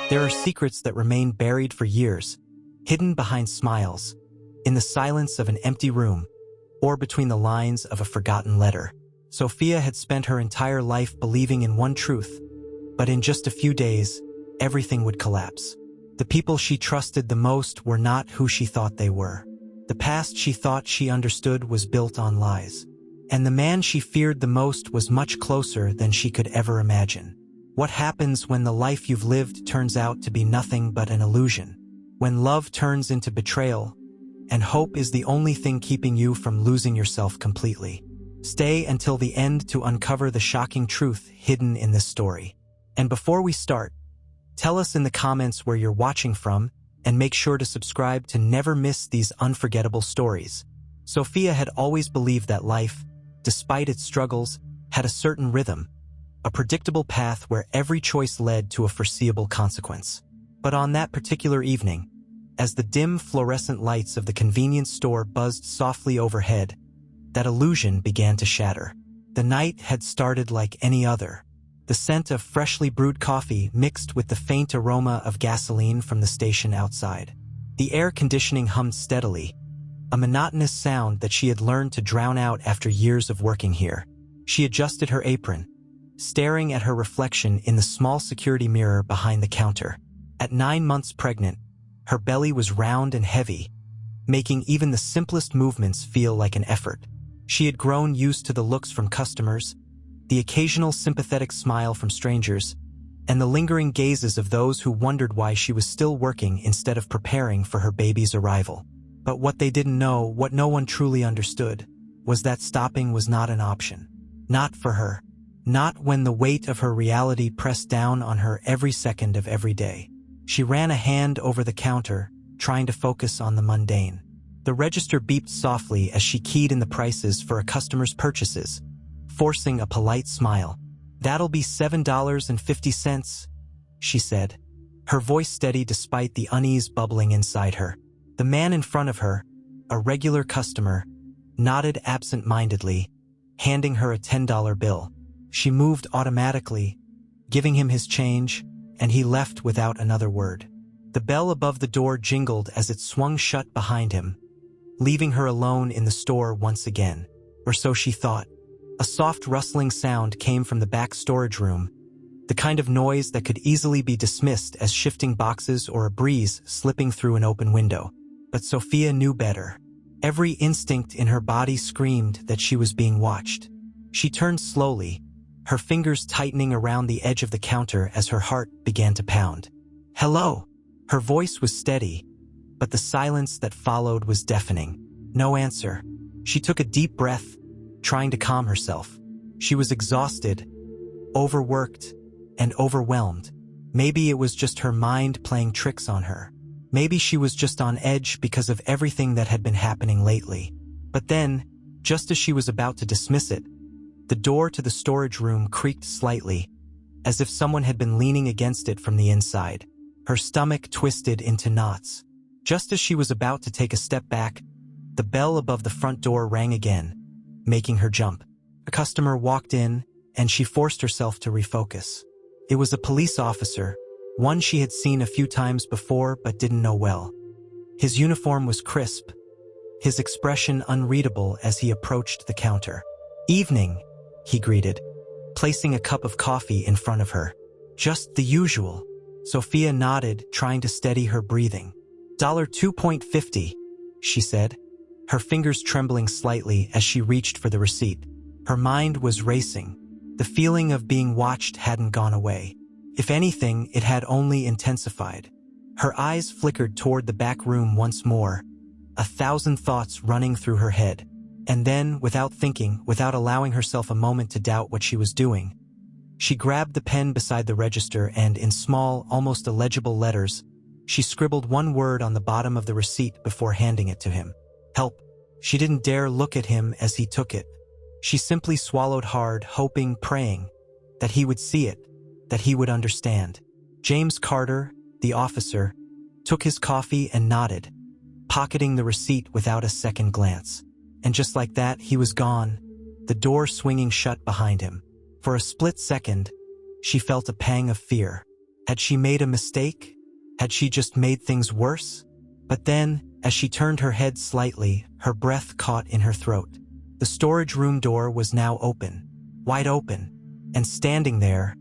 There are secrets that remain buried for years, hidden behind smiles, in the silence of an empty room, or between the lines of a forgotten letter. Sophia had spent her entire life believing in one truth, but in just a few days, everything would collapse. The people she trusted the most were not who she thought they were. The past she thought she understood was built on lies. And the man she feared the most was much closer than she could ever imagine. What happens when the life you've lived turns out to be nothing but an illusion? When love turns into betrayal, and hope is the only thing keeping you from losing yourself completely. Stay until the end to uncover the shocking truth hidden in this story. And before we start, tell us in the comments where you're watching from, and make sure to subscribe to never miss these unforgettable stories. Sophia had always believed that life, despite its struggles, had a certain rhythm, a predictable path where every choice led to a foreseeable consequence. But on that particular evening, as the dim fluorescent lights of the convenience store buzzed softly overhead, that illusion began to shatter. The night had started like any other. The scent of freshly brewed coffee mixed with the faint aroma of gasoline from the station outside. The air conditioning hummed steadily, a monotonous sound that she had learned to drown out after years of working here. She adjusted her apron, staring at her reflection in the small security mirror behind the counter. At 9 months pregnant, her belly was round and heavy, making even the simplest movements feel like an effort. She had grown used to the looks from customers, the occasional sympathetic smile from strangers, and the lingering gazes of those who wondered why she was still working instead of preparing for her baby's arrival. But what they didn't know, what no one truly understood, was that stopping was not an option. Not for her. Not when the weight of her reality pressed down on her every second of every day. She ran a hand over the counter, trying to focus on the mundane. The register beeped softly as she keyed in the prices for a customer's purchases, forcing a polite smile. "That'll be $7.50, she said, her voice steady despite the unease bubbling inside her. The man in front of her, a regular customer, nodded absent-mindedly, handing her a $10 bill. She moved automatically, giving him his change, and he left without another word. The bell above the door jingled as it swung shut behind him, leaving her alone in the store once again. Or so she thought. A soft rustling sound came from the back storage room, the kind of noise that could easily be dismissed as shifting boxes or a breeze slipping through an open window. But Sophia knew better. Every instinct in her body screamed that she was being watched. She turned slowly, her fingers tightening around the edge of the counter as her heart began to pound. "Hello?" Her voice was steady, but the silence that followed was deafening. No answer. She took a deep breath, trying to calm herself. She was exhausted, overworked, and overwhelmed. Maybe it was just her mind playing tricks on her. Maybe she was just on edge because of everything that had been happening lately. But then, just as she was about to dismiss it, the door to the storage room creaked slightly, as if someone had been leaning against it from the inside. Her stomach twisted into knots. Just as she was about to take a step back, the bell above the front door rang again, making her jump. A customer walked in, and she forced herself to refocus. It was a police officer, one she had seen a few times before but didn't know well. His uniform was crisp, his expression unreadable as he approached the counter. "Evening," he greeted, placing a cup of coffee in front of her. "Just the usual." Sophia nodded, trying to steady her breathing. $2.50, she said, her fingers trembling slightly as she reached for the receipt. Her mind was racing. The feeling of being watched hadn't gone away. If anything, it had only intensified. Her eyes flickered toward the back room once more, 1,000 thoughts running through her head. And then, without thinking, without allowing herself a moment to doubt what she was doing, she grabbed the pen beside the register and, in small, almost illegible letters, she scribbled one word on the bottom of the receipt before handing it to him. "Help." She didn't dare look at him as he took it. She simply swallowed hard, hoping, praying, that he would see it, that he would understand. James Carter, the officer, took his coffee and nodded, pocketing the receipt without a second glance. And just like that, he was gone, the door swinging shut behind him. For a split second, she felt a pang of fear. Had she made a mistake? Had she just made things worse? But then, as she turned her head slightly, her breath caught in her throat. The storage room door was now open, wide open, and standing there,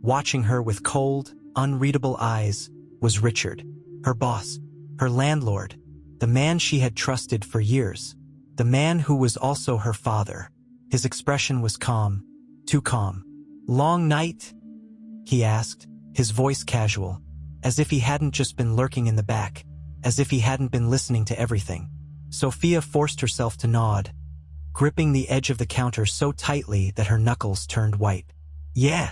watching her with cold, unreadable eyes, was Richard, her boss, her landlord, the man she had trusted for years, the man who was also her father. His expression was calm, too calm. "Long night?" he asked, his voice casual, as if he hadn't just been lurking in the back, as if he hadn't been listening to everything. Sophia forced herself to nod, gripping the edge of the counter so tightly that her knuckles turned white. "Yeah,"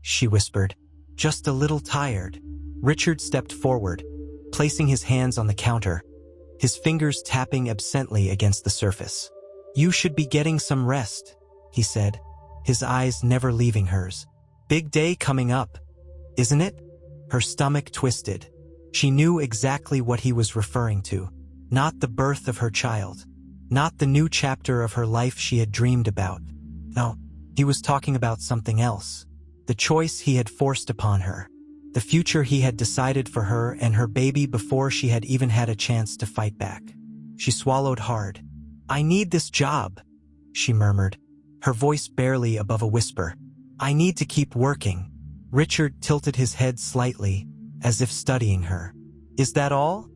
she whispered, "just a little tired." Richard stepped forward, placing his hands on the counter, his fingers tapping absently against the surface. "You should be getting some rest," he said, his eyes never leaving hers. "Big day coming up, isn't it?" Her stomach twisted. She knew exactly what he was referring to. Not the birth of her child. Not the new chapter of her life she had dreamed about. No, he was talking about something else. The choice he had forced upon her. The future he had decided for her and her baby before she had even had a chance to fight back. She swallowed hard. "I need this job," she murmured, her voice barely above a whisper. "I need to keep working." Richard tilted his head slightly, as if studying her. "Is that all?"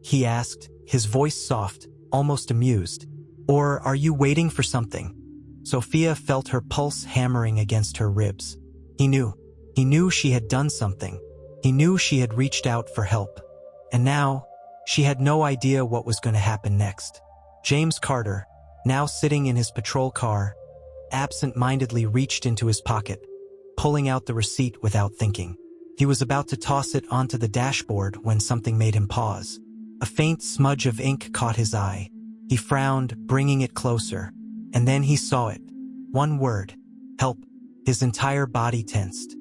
he asked, his voice soft, almost amused. "Or are you waiting for something?" Sophia felt her pulse hammering against her ribs. He knew she had done something. He knew she had reached out for help. And now, she had no idea what was going to happen next. James Carter, now sitting in his patrol car, absent-mindedly reached into his pocket, pulling out the receipt without thinking. He was about to toss it onto the dashboard when something made him pause. A faint smudge of ink caught his eye. He frowned, bringing it closer. And then he saw it. One word. Help. His entire body tensed.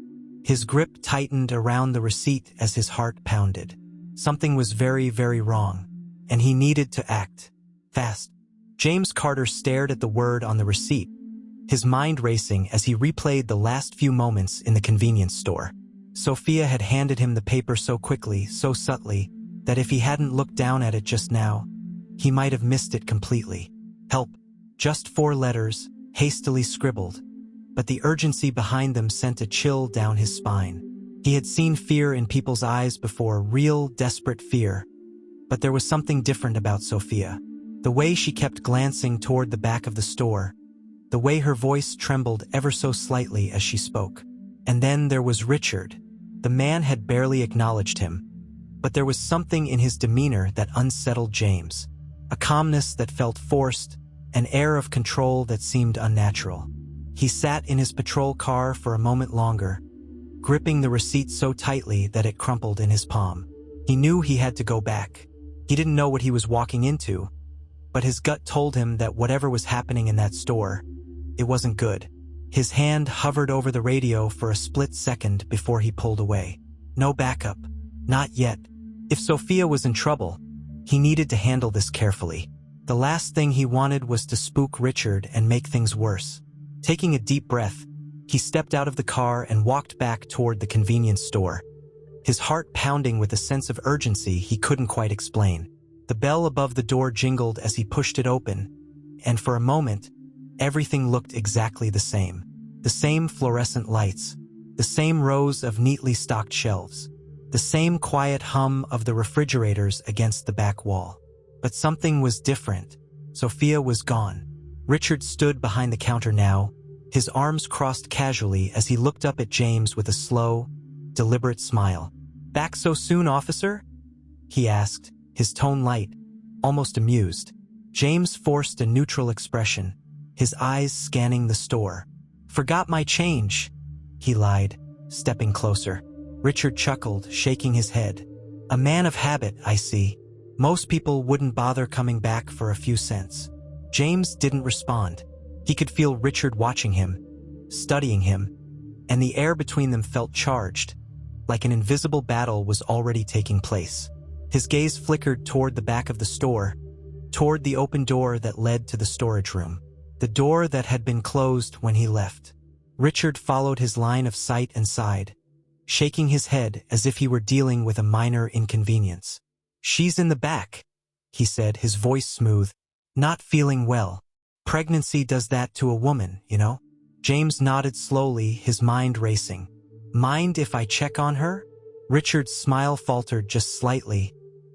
His grip tightened around the receipt as his heart pounded. Something was very, very wrong, and he needed to act. Fast. James Carter stared at the word on the receipt, his mind racing as he replayed the last few moments in the convenience store. Sophia had handed him the paper so quickly, so subtly, that if he hadn't looked down at it just now, he might have missed it completely. Help. Just 4 letters, hastily scribbled, but the urgency behind them sent a chill down his spine. He had seen fear in people's eyes before, real, desperate fear, but there was something different about Sophia. The way she kept glancing toward the back of the store, the way her voice trembled ever so slightly as she spoke. And then there was Richard. The man had barely acknowledged him, but there was something in his demeanor that unsettled James. A calmness that felt forced, an air of control that seemed unnatural. He sat in his patrol car for a moment longer, gripping the receipt so tightly that it crumpled in his palm. He knew he had to go back. He didn't know what he was walking into, but his gut told him that whatever was happening in that store, it wasn't good. His hand hovered over the radio for a split second before he pulled away. No backup. Not yet. If Sophia was in trouble, he needed to handle this carefully. The last thing he wanted was to spook Richard and make things worse. Taking a deep breath, he stepped out of the car and walked back toward the convenience store, his heart pounding with a sense of urgency he couldn't quite explain. The bell above the door jingled as he pushed it open, and for a moment, everything looked exactly the same. The same fluorescent lights, the same rows of neatly stocked shelves, the same quiet hum of the refrigerators against the back wall. But something was different. Sophia was gone. Richard stood behind the counter now, his arms crossed casually as he looked up at James with a slow, deliberate smile. "Back so soon, officer?" he asked, his tone light, almost amused. James forced a neutral expression, his eyes scanning the store. "Forgot my change," he lied, stepping closer. Richard chuckled, shaking his head. "A man of habit, I see. Most people wouldn't bother coming back for a few cents." James didn't respond. He could feel Richard watching him, studying him, and the air between them felt charged, like an invisible battle was already taking place. His gaze flickered toward the back of the store, toward the open door that led to the storage room, the door that had been closed when he left. Richard followed his line of sight and sighed. shaking his head as if he were dealing with a minor inconvenience. "She's in the back," he said, his voice smooth. "Not feeling well. Pregnancy does that to a woman, you know?" James nodded slowly, his mind racing. "Mind if I check on her?" Richard's smile faltered just slightly,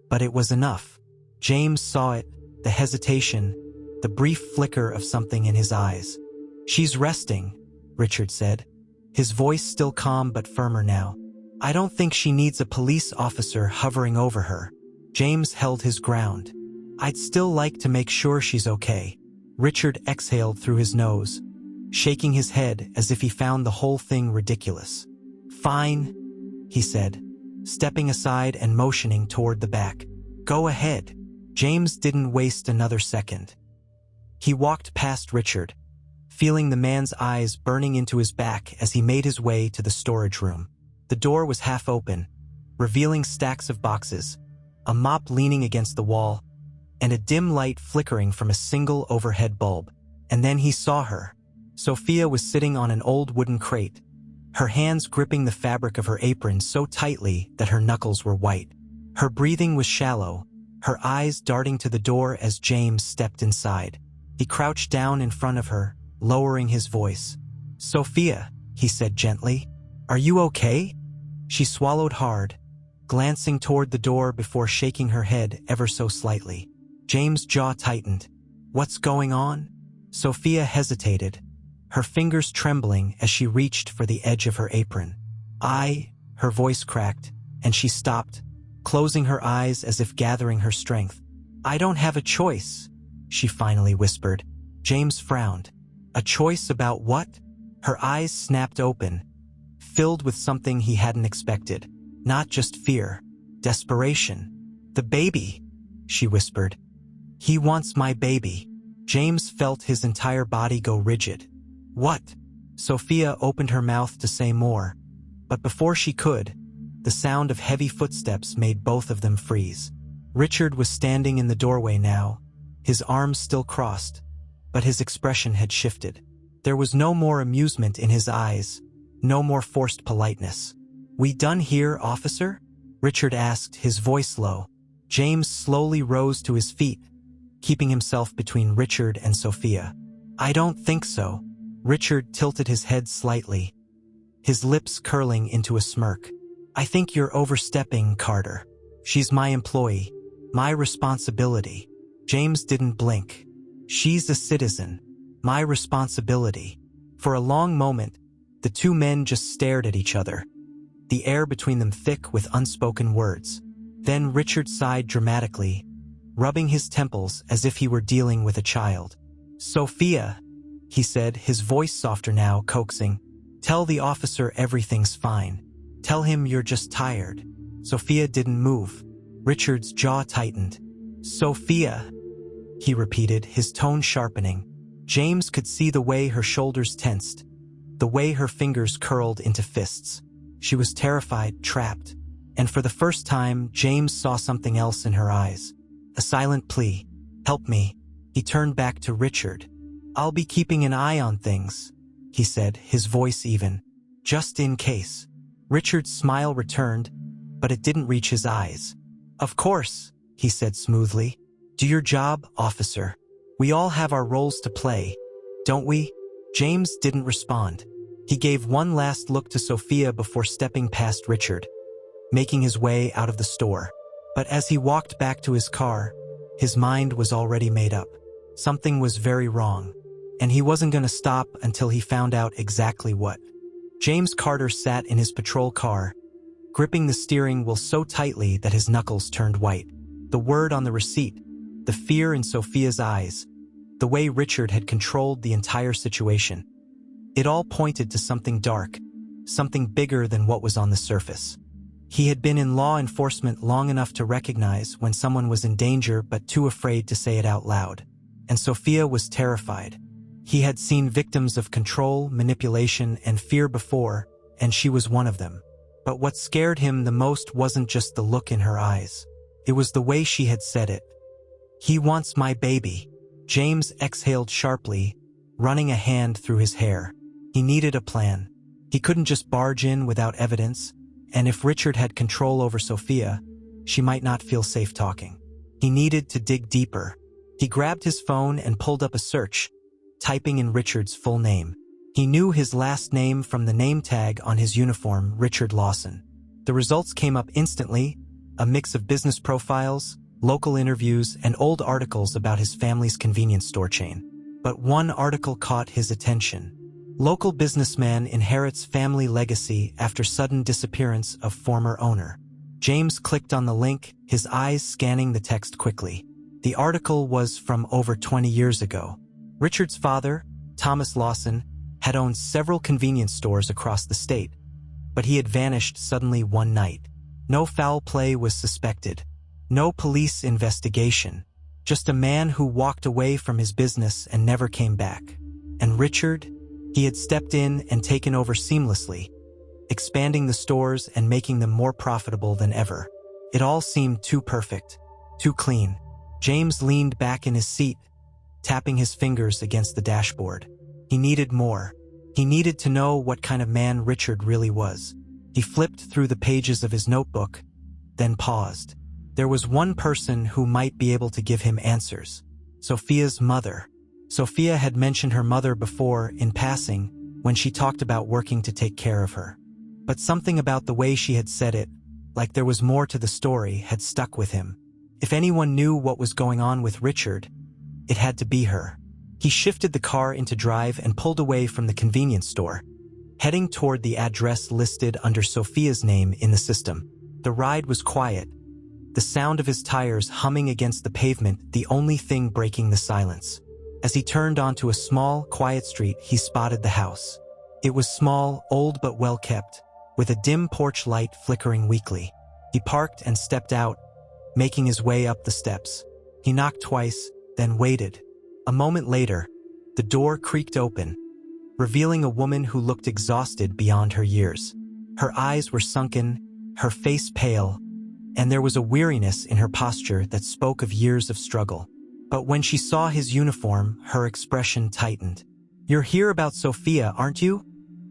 but it was enough. James saw it, the hesitation, the brief flicker of something in his eyes. "She's resting," Richard said, his voice still calm but firmer now. "I don't think she needs a police officer hovering over her." James held his ground. "I'd still like to make sure she's okay." Richard exhaled through his nose, shaking his head as if he found the whole thing ridiculous. "Fine," he said, stepping aside and motioning toward the back. "Go ahead." James didn't waste another second. He walked past Richard, feeling the man's eyes burning into his back as he made his way to the storage room. The door was half open, revealing stacks of boxes, a mop leaning against the wall, and a dim light flickering from a single overhead bulb. And then he saw her. Sophia was sitting on an old wooden crate, her hands gripping the fabric of her apron so tightly that her knuckles were white. Her breathing was shallow, her eyes darting to the door as James stepped inside. He crouched down in front of her, lowering his voice. "Sophia," he said gently, "are you okay?" She swallowed hard, glancing toward the door before shaking her head ever so slightly. James' jaw tightened. "What's going on?" Sophia hesitated, her fingers trembling as she reached for the edge of her apron. Her voice cracked, and she stopped, closing her eyes as if gathering her strength. "I don't have a choice," she finally whispered. James frowned. "A choice about what?" Her eyes snapped open, filled with something he hadn't expected. Not just fear, desperation. "The baby," she whispered. "He wants my baby." James felt his entire body go rigid. "What?" Sophia opened her mouth to say more, but before she could, the sound of heavy footsteps made both of them freeze. Richard was standing in the doorway now, his arms still crossed, but his expression had shifted. There was no more amusement in his eyes, no more forced politeness. "We done here, officer?" Richard asked, his voice low. James slowly rose to his feet, keeping himself between Richard and Sophia. "I don't think so." Richard tilted his head slightly, his lips curling into a smirk. "I think you're overstepping, Carter. She's my employee, my responsibility." James didn't blink. "She's a citizen. My responsibility." For a long moment, the two men just stared at each other, the air between them thick with unspoken words. Then Richard sighed dramatically, rubbing his temples as if he were dealing with a child. "Sophia," he said, his voice softer now, coaxing, "tell the officer everything's fine. Tell him you're just tired." Sophia didn't move. Richard's jaw tightened. "Sophia," he repeated, his tone sharpening. James could see the way her shoulders tensed, the way her fingers curled into fists. She was terrified, trapped, and for the first time, James saw something else in her eyes. A silent plea. "Help me." He turned back to Richard. "I'll be keeping an eye on things," he said, his voice even. "Just in case." Richard's smile returned, but it didn't reach his eyes. "Of course," he said smoothly. "Do your job, officer. We all have our roles to play, don't we?" James didn't respond. He gave one last look to Sophia before stepping past Richard, making his way out of the store. But as he walked back to his car, his mind was already made up. Something was very wrong, and he wasn't going to stop until he found out exactly what. James Carter sat in his patrol car, gripping the steering wheel so tightly that his knuckles turned white. The word on the receipt, the fear in Sophia's eyes, the way Richard had controlled the entire situation. It all pointed to something dark, something bigger than what was on the surface. He had been in law enforcement long enough to recognize when someone was in danger but too afraid to say it out loud. And Sophia was terrified. He had seen victims of control, manipulation, and fear before, and she was one of them. But what scared him the most wasn't just the look in her eyes. It was the way she had said it. "He wants my baby." James exhaled sharply, running a hand through his hair. He needed a plan. He couldn't just barge in without evidence, And if Richard had control over Sophia, she might not feel safe talking. He needed to dig deeper. He grabbed his phone and pulled up a search, typing in Richard's full name. He knew his last name from the name tag on his uniform, Richard Lawson. The results came up instantly, a mix of business profiles, local interviews, and old articles about his family's convenience store chain. But one article caught his attention. Local businessman inherits family legacy after sudden disappearance of former owner. James clicked on the link, his eyes scanning the text quickly. The article was from over 20 years ago. Richard's father, Thomas Lawson, had owned several convenience stores across the state, but he had vanished suddenly one night. No foul play was suspected. No police investigation. Just a man who walked away from his business and never came back. And Richard? He had stepped in and taken over seamlessly, expanding the stores and making them more profitable than ever. It all seemed too perfect, too clean. James leaned back in his seat, tapping his fingers against the dashboard. He needed more. He needed to know what kind of man Richard really was. He flipped through the pages of his notebook, then paused. There was one person who might be able to give him answers. Sophia's mother. Sophia had mentioned her mother before, in passing, when she talked about working to take care of her. But something about the way she had said it, like there was more to the story, had stuck with him. If anyone knew what was going on with Richard, it had to be her. He shifted the car into drive and pulled away from the convenience store, heading toward the address listed under Sophia's name in the system. The ride was quiet, the sound of his tires humming against the pavement the only thing breaking the silence. As he turned onto a small, quiet street, he spotted the house. It was small, old but well-kept, with a dim porch light flickering weakly. He parked and stepped out, making his way up the steps. He knocked twice, then waited. A moment later, the door creaked open, revealing a woman who looked exhausted beyond her years. Her eyes were sunken, her face pale, and there was a weariness in her posture that spoke of years of struggle. But when she saw his uniform, her expression tightened. "You're here about Sophia, aren't you?"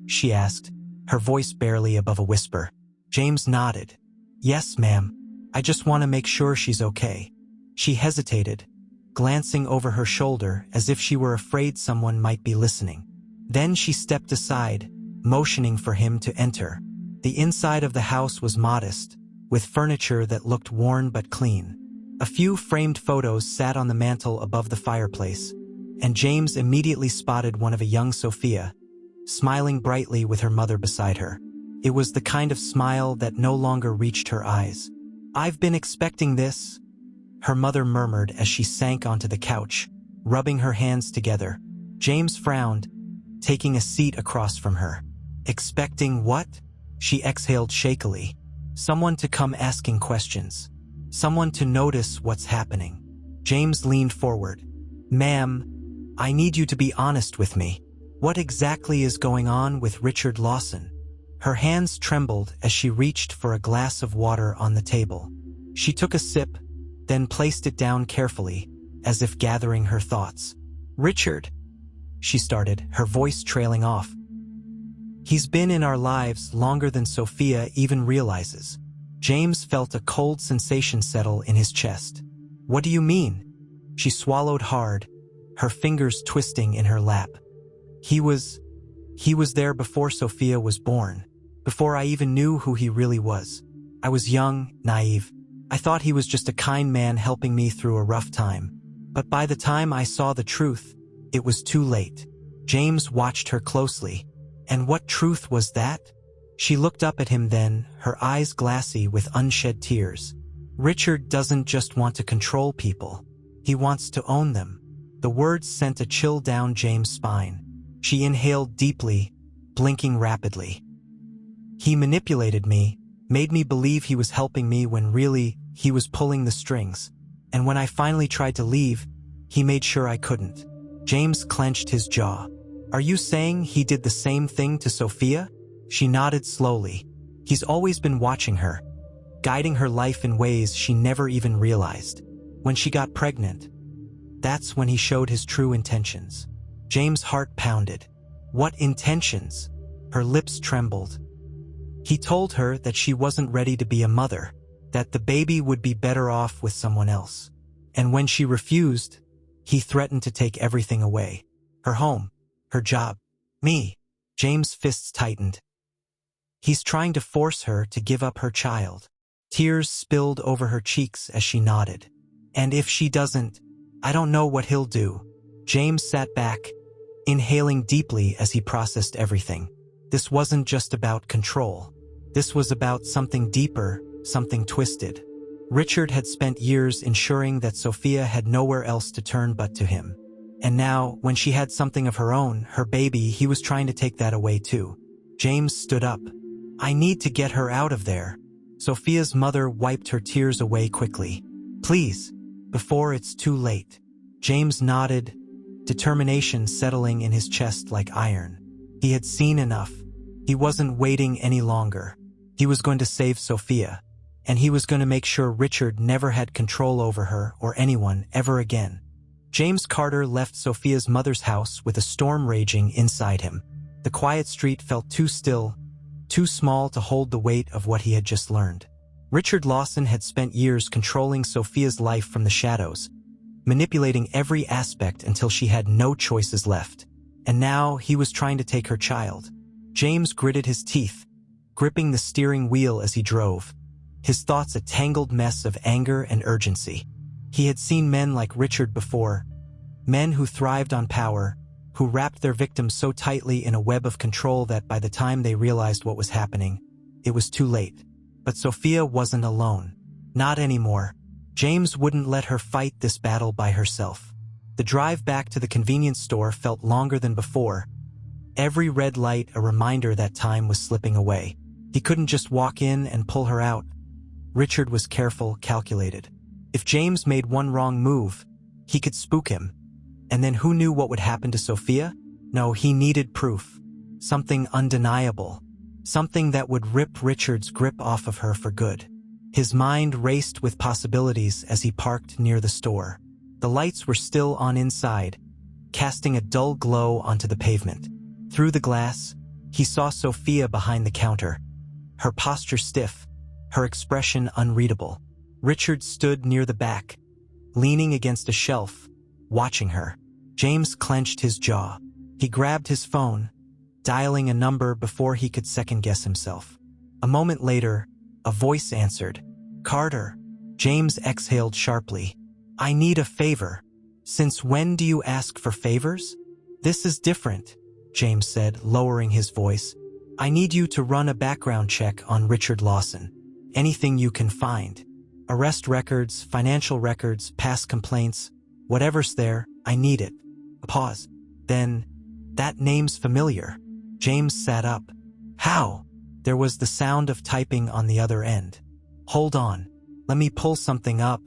she asked, her voice barely above a whisper. James nodded. "Yes, ma'am. I just want to make sure she's okay." She hesitated, glancing over her shoulder as if she were afraid someone might be listening. Then she stepped aside, motioning for him to enter. The inside of the house was modest, with furniture that looked worn but clean. A few framed photos sat on the mantel above the fireplace, and James immediately spotted one of a young Sophia, smiling brightly with her mother beside her. It was the kind of smile that no longer reached her eyes. "I've been expecting this," her mother murmured as she sank onto the couch, rubbing her hands together. James frowned, taking a seat across from her. "Expecting what?" She exhaled shakily. "Someone to come asking questions. Someone to notice what's happening." James leaned forward. "Ma'am, I need you to be honest with me. What exactly is going on with Richard Lawson?" Her hands trembled as she reached for a glass of water on the table. She took a sip, then placed it down carefully, as if gathering her thoughts. "Richard," she started, her voice trailing off. "He's been in our lives longer than Sophia even realizes." James felt a cold sensation settle in his chest. "What do you mean?" She swallowed hard, her fingers twisting in her lap. He was there before Sophia was born, before I even knew who he really was. I was young, naive. I thought he was just a kind man helping me through a rough time. But by the time I saw the truth, it was too late." James watched her closely. "And what truth was that?" She looked up at him then, her eyes glassy with unshed tears. "Richard doesn't just want to control people. He wants to own them." The words sent a chill down James' spine. She inhaled deeply, blinking rapidly. "He manipulated me, made me believe he was helping me when really, he was pulling the strings. And when I finally tried to leave, he made sure I couldn't." James clenched his jaw. "Are you saying he did the same thing to Sophia?" She nodded slowly. "He's always been watching her, guiding her life in ways she never even realized. When she got pregnant, that's when he showed his true intentions." James' heart pounded. "What intentions?" Her lips trembled. He told her that she wasn't ready to be a mother, that the baby would be better off with someone else. And when she refused, he threatened to take everything away. Her home, her job, me. James' fists tightened. He's trying to force her to give up her child. Tears spilled over her cheeks as she nodded. And if she doesn't, I don't know what he'll do. James sat back, inhaling deeply as he processed everything. This wasn't just about control. This was about something deeper, something twisted. Richard had spent years ensuring that Sophia had nowhere else to turn but to him. And now, when she had something of her own, her baby, he was trying to take that away too. James stood up. I need to get her out of there. Sophia's mother wiped her tears away quickly. Please, before it's too late. James nodded, determination settling in his chest like iron. He had seen enough. He wasn't waiting any longer. He was going to save Sophia, and he was going to make sure Richard never had control over her or anyone ever again. James Carter left Sophia's mother's house with a storm raging inside him. The quiet street felt too still, too small to hold the weight of what he had just learned. Richard Lawson had spent years controlling Sophia's life from the shadows, manipulating every aspect until she had no choices left. And now he was trying to take her child. James gritted his teeth, gripping the steering wheel as he drove, his thoughts a tangled mess of anger and urgency. He had seen men like Richard before, men who thrived on power, who wrapped their victims so tightly in a web of control that by the time they realized what was happening, it was too late. But Sophia wasn't alone. Not anymore. James wouldn't let her fight this battle by herself. The drive back to the convenience store felt longer than before. Every red light a reminder that time was slipping away. He couldn't just walk in and pull her out. Richard was careful, calculated. If James made one wrong move, he could spook him. And then who knew what would happen to Sophia? No, he needed proof. Something undeniable. Something that would rip Richard's grip off of her for good. His mind raced with possibilities as he parked near the store. The lights were still on inside, casting a dull glow onto the pavement. Through the glass, he saw Sophia behind the counter, her posture stiff, her expression unreadable. Richard stood near the back, leaning against a shelf, watching her. James clenched his jaw. He grabbed his phone, dialing a number before he could second-guess himself. A moment later, a voice answered. Carter. James exhaled sharply. I need a favor. Since when do you ask for favors? This is different, James said, lowering his voice. I need you to run a background check on Richard Lawson. Anything you can find. Arrest records, financial records, past complaints, whatever's there, I need it. A pause. Then, that name's familiar. James sat up. How? There was the sound of typing on the other end. Hold on. Let me pull something up.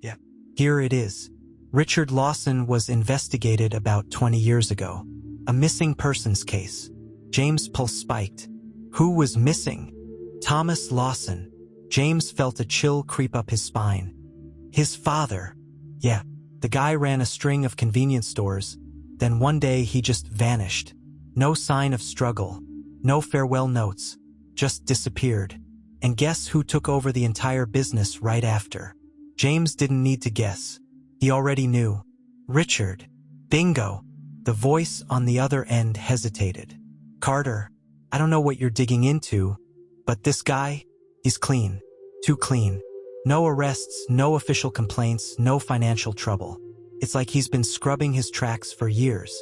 Yeah. Here it is. Richard Lawson was investigated about 20 years ago. A missing persons case. James' pulse spiked. Who was missing? Thomas Lawson. James felt a chill creep up his spine. His father. Yeah, the guy ran a string of convenience stores. Then one day he just vanished. No sign of struggle. No farewell notes. Just disappeared. And guess who took over the entire business right after? James didn't need to guess. He already knew. Richard. Bingo. The voice on the other end hesitated. Carter, I don't know what you're digging into, but this guy, he's clean. Too clean. No arrests, no official complaints, no financial trouble. It's like he's been scrubbing his tracks for years.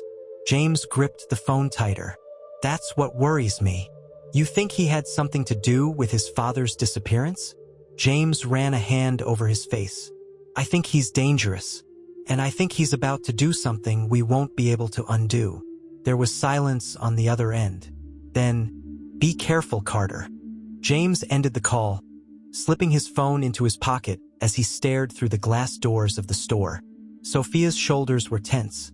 James gripped the phone tighter. That's what worries me. You think he had something to do with his father's disappearance? James ran a hand over his face. I think he's dangerous. And I think he's about to do something we won't be able to undo. There was silence on the other end. Then, be careful, Carter. James ended the call, slipping his phone into his pocket as he stared through the glass doors of the store. Sophia's shoulders were tense,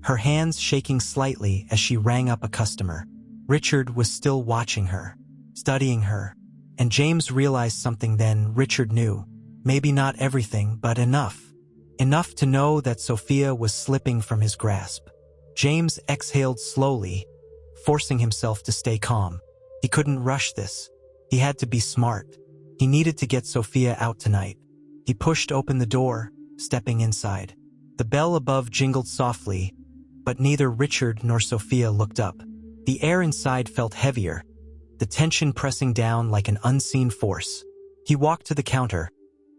her hands shaking slightly as she rang up a customer. Richard was still watching her, studying her, and James realized something then. Richard knew. Maybe not everything, but enough. Enough to know that Sophia was slipping from his grasp. James exhaled slowly, forcing himself to stay calm. He couldn't rush this. He had to be smart. He needed to get Sophia out tonight. He pushed open the door, stepping inside. The bell above jingled softly, but neither Richard nor Sophia looked up. The air inside felt heavier, the tension pressing down like an unseen force. He walked to the counter,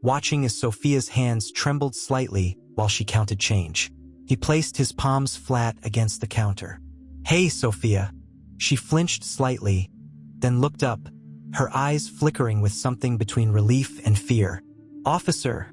watching as Sophia's hands trembled slightly while she counted change. He placed his palms flat against the counter. "Hey, Sophia." She flinched slightly, then looked up, her eyes flickering with something between relief and fear. "Officer,"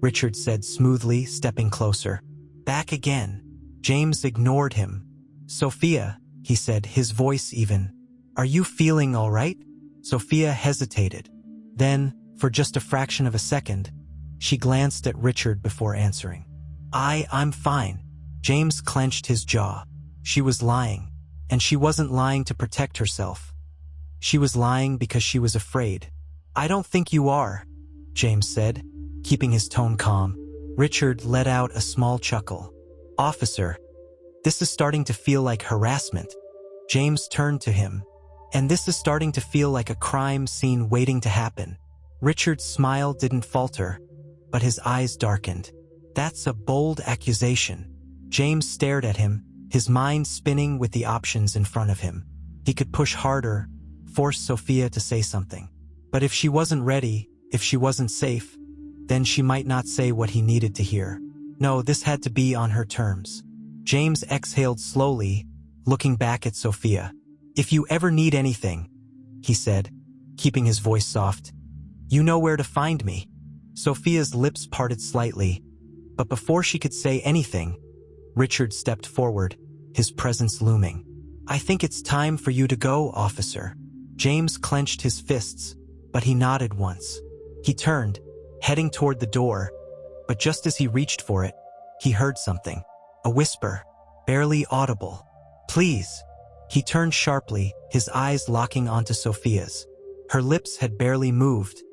Richard said smoothly, stepping closer. "Back again." James ignored him. "Sophia," he said, his voice even. "Are you feeling all right?" Sophia hesitated. Then, for just a fraction of a second, she glanced at Richard before answering. I'm fine." James clenched his jaw. She was lying, and she wasn't lying to protect herself. She was lying because she was afraid. "I don't think you are," James said, keeping his tone calm. Richard let out a small chuckle. "Officer, this is starting to feel like harassment." James turned to him. "And this is starting to feel like a crime scene waiting to happen." Richard's smile didn't falter, but his eyes darkened. "That's a bold accusation." James stared at him, his mind spinning with the options in front of him. He could push harder, force Sophia to say something. But if she wasn't ready, if she wasn't safe, then she might not say what he needed to hear. No, this had to be on her terms. James exhaled slowly, looking back at Sophia. "If you ever need anything," he said, keeping his voice soft, "you know where to find me." Sophia's lips parted slightly, but before she could say anything, Richard stepped forward, his presence looming. "I think it's time for you to go, officer." James clenched his fists, but he nodded once. He turned, heading toward the door, but just as he reached for it, he heard something. A whisper, barely audible. "Please." He turned sharply, his eyes locking onto Sophia's. Her lips had barely moved,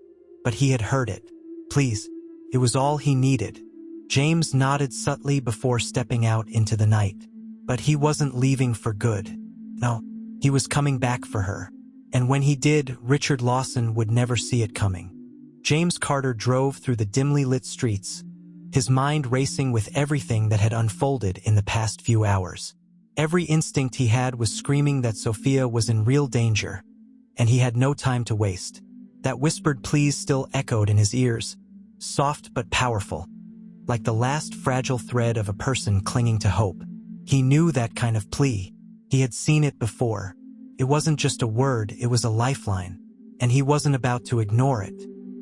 but he had heard it. "Please." It was all he needed. James nodded subtly before stepping out into the night. But he wasn't leaving for good. No, he was coming back for her. And when he did, Richard Lawson would never see it coming. James Carter drove through the dimly lit streets, his mind racing with everything that had unfolded in the past few hours. Every instinct he had was screaming that Sophia was in real danger, and he had no time to waste. That whispered please still echoed in his ears, soft but powerful, like the last fragile thread of a person clinging to hope. He knew that kind of plea. He had seen it before. It wasn't just a word, it was a lifeline, and he wasn't about to ignore it.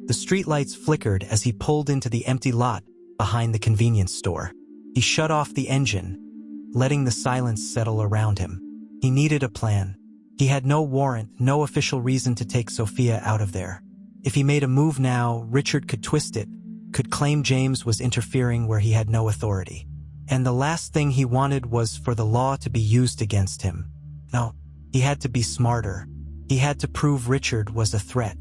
The streetlights flickered as he pulled into the empty lot behind the convenience store. He shut off the engine, letting the silence settle around him. He needed a plan. He had no warrant, no official reason to take Sophia out of there. If he made a move now, Richard could twist it, could claim James was interfering where he had no authority. And the last thing he wanted was for the law to be used against him. No, he had to be smarter. He had to prove Richard was a threat.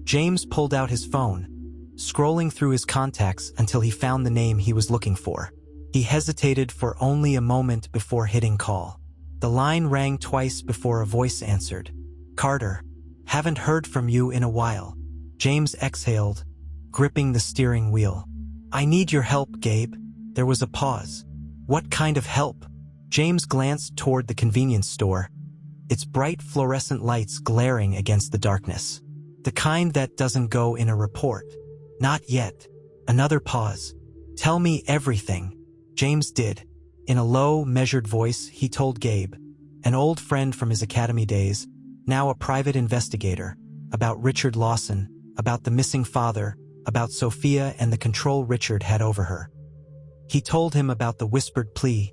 James pulled out his phone, scrolling through his contacts until he found the name he was looking for. He hesitated for only a moment before hitting call. The line rang twice before a voice answered. "Carter, haven't heard from you in a while." James exhaled, gripping the steering wheel. "I need your help, Gabe." There was a pause. "What kind of help?" James glanced toward the convenience store, its bright fluorescent lights glaring against the darkness. "The kind that doesn't go in a report." "Not yet." Another pause. "Tell me everything." James did. In a low, measured voice, he told Gabe, an old friend from his academy days, now a private investigator, about Richard Lawson, about the missing father, about Sophia and the control Richard had over her. He told him about the whispered plea,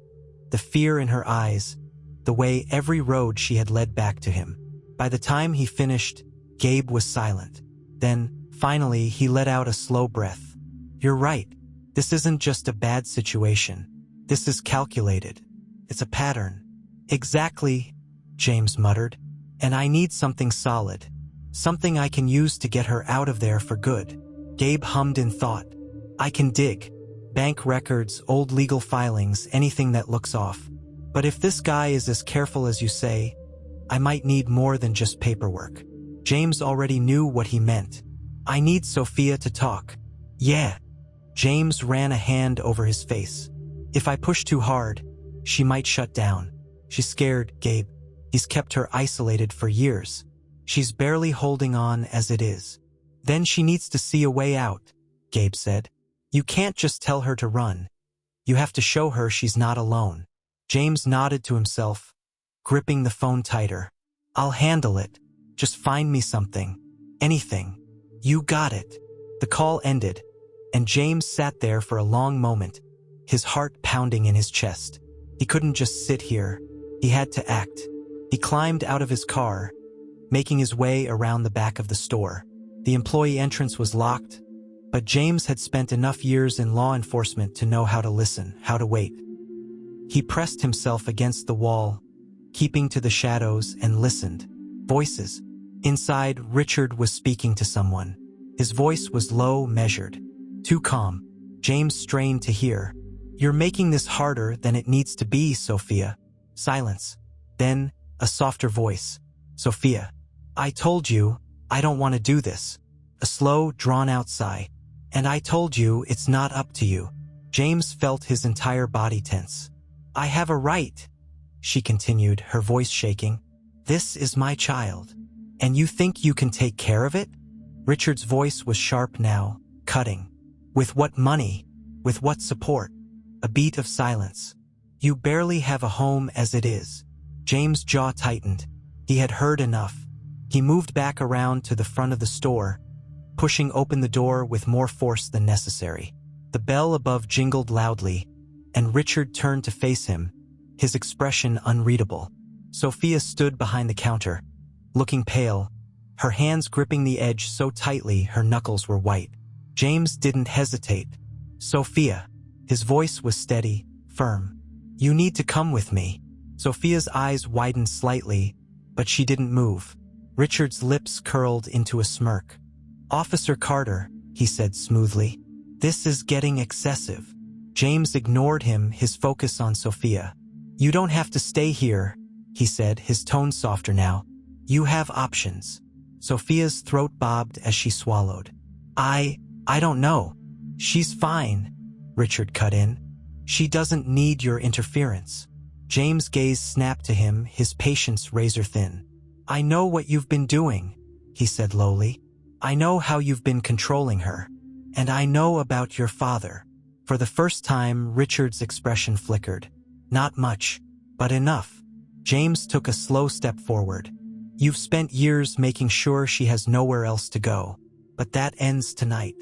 the fear in her eyes, the way every road she had led back to him. By the time he finished, Gabe was silent. Then, finally, he let out a slow breath. "You're right. This isn't just a bad situation. This is calculated. It's a pattern." "Exactly," James muttered. "And I need something solid. Something I can use to get her out of there for good." Gabe hummed in thought. "I can dig. Bank records, old legal filings, anything that looks off. But if this guy is as careful as you say, I might need more than just paperwork." James already knew what he meant. I need Sophia to talk. Yeah. James ran a hand over his face. If I push too hard, she might shut down. She's scared, Gabe. He's kept her isolated for years. She's barely holding on as it is. Then she needs to see a way out, Gabe said. You can't just tell her to run. You have to show her she's not alone. James nodded to himself, gripping the phone tighter. I'll handle it. Just find me something. Anything. You got it. The call ended, and James sat there for a long moment, his heart pounding in his chest. He couldn't just sit here. He had to act. He climbed out of his car, making his way around the back of the store. The employee entrance was locked, but James had spent enough years in law enforcement to know how to listen, how to wait. He pressed himself against the wall, keeping to the shadows, and listened. Voices. Inside, Richard was speaking to someone. His voice was low, measured. Too calm. James strained to hear. You're making this harder than it needs to be, Sophia. Silence. Then, a softer voice. Sophia. I told you, I don't want to do this. A slow, drawn-out sigh. And I told you it's not up to you. James felt his entire body tense. I have a right, she continued, her voice shaking. This is my child. And you think you can take care of it? Richard's voice was sharp now, cutting. With what money? With what support? A beat of silence. You barely have a home as it is. James' jaw tightened. He had heard enough. He moved back around to the front of the store, pushing open the door with more force than necessary. The bell above jingled loudly, and Richard turned to face him, his expression unreadable. Sophia stood behind the counter, looking pale, her hands gripping the edge so tightly her knuckles were white. James didn't hesitate. Sophia. His voice was steady, firm. You need to come with me. Sophia's eyes widened slightly, but she didn't move. Richard's lips curled into a smirk. Officer Carter, he said smoothly. This is getting excessive. James ignored him, his focus on Sophia. You don't have to stay here, he said, his tone softer now. You have options. Sophia's throat bobbed as she swallowed. I don't know. She's fine, Richard cut in. She doesn't need your interference. James' gaze snapped to him, his patience razor-thin. I know what you've been doing, he said lowly. I know how you've been controlling her. And I know about your father. For the first time, Richard's expression flickered. Not much, but enough. James took a slow step forward. You've spent years making sure she has nowhere else to go. But that ends tonight.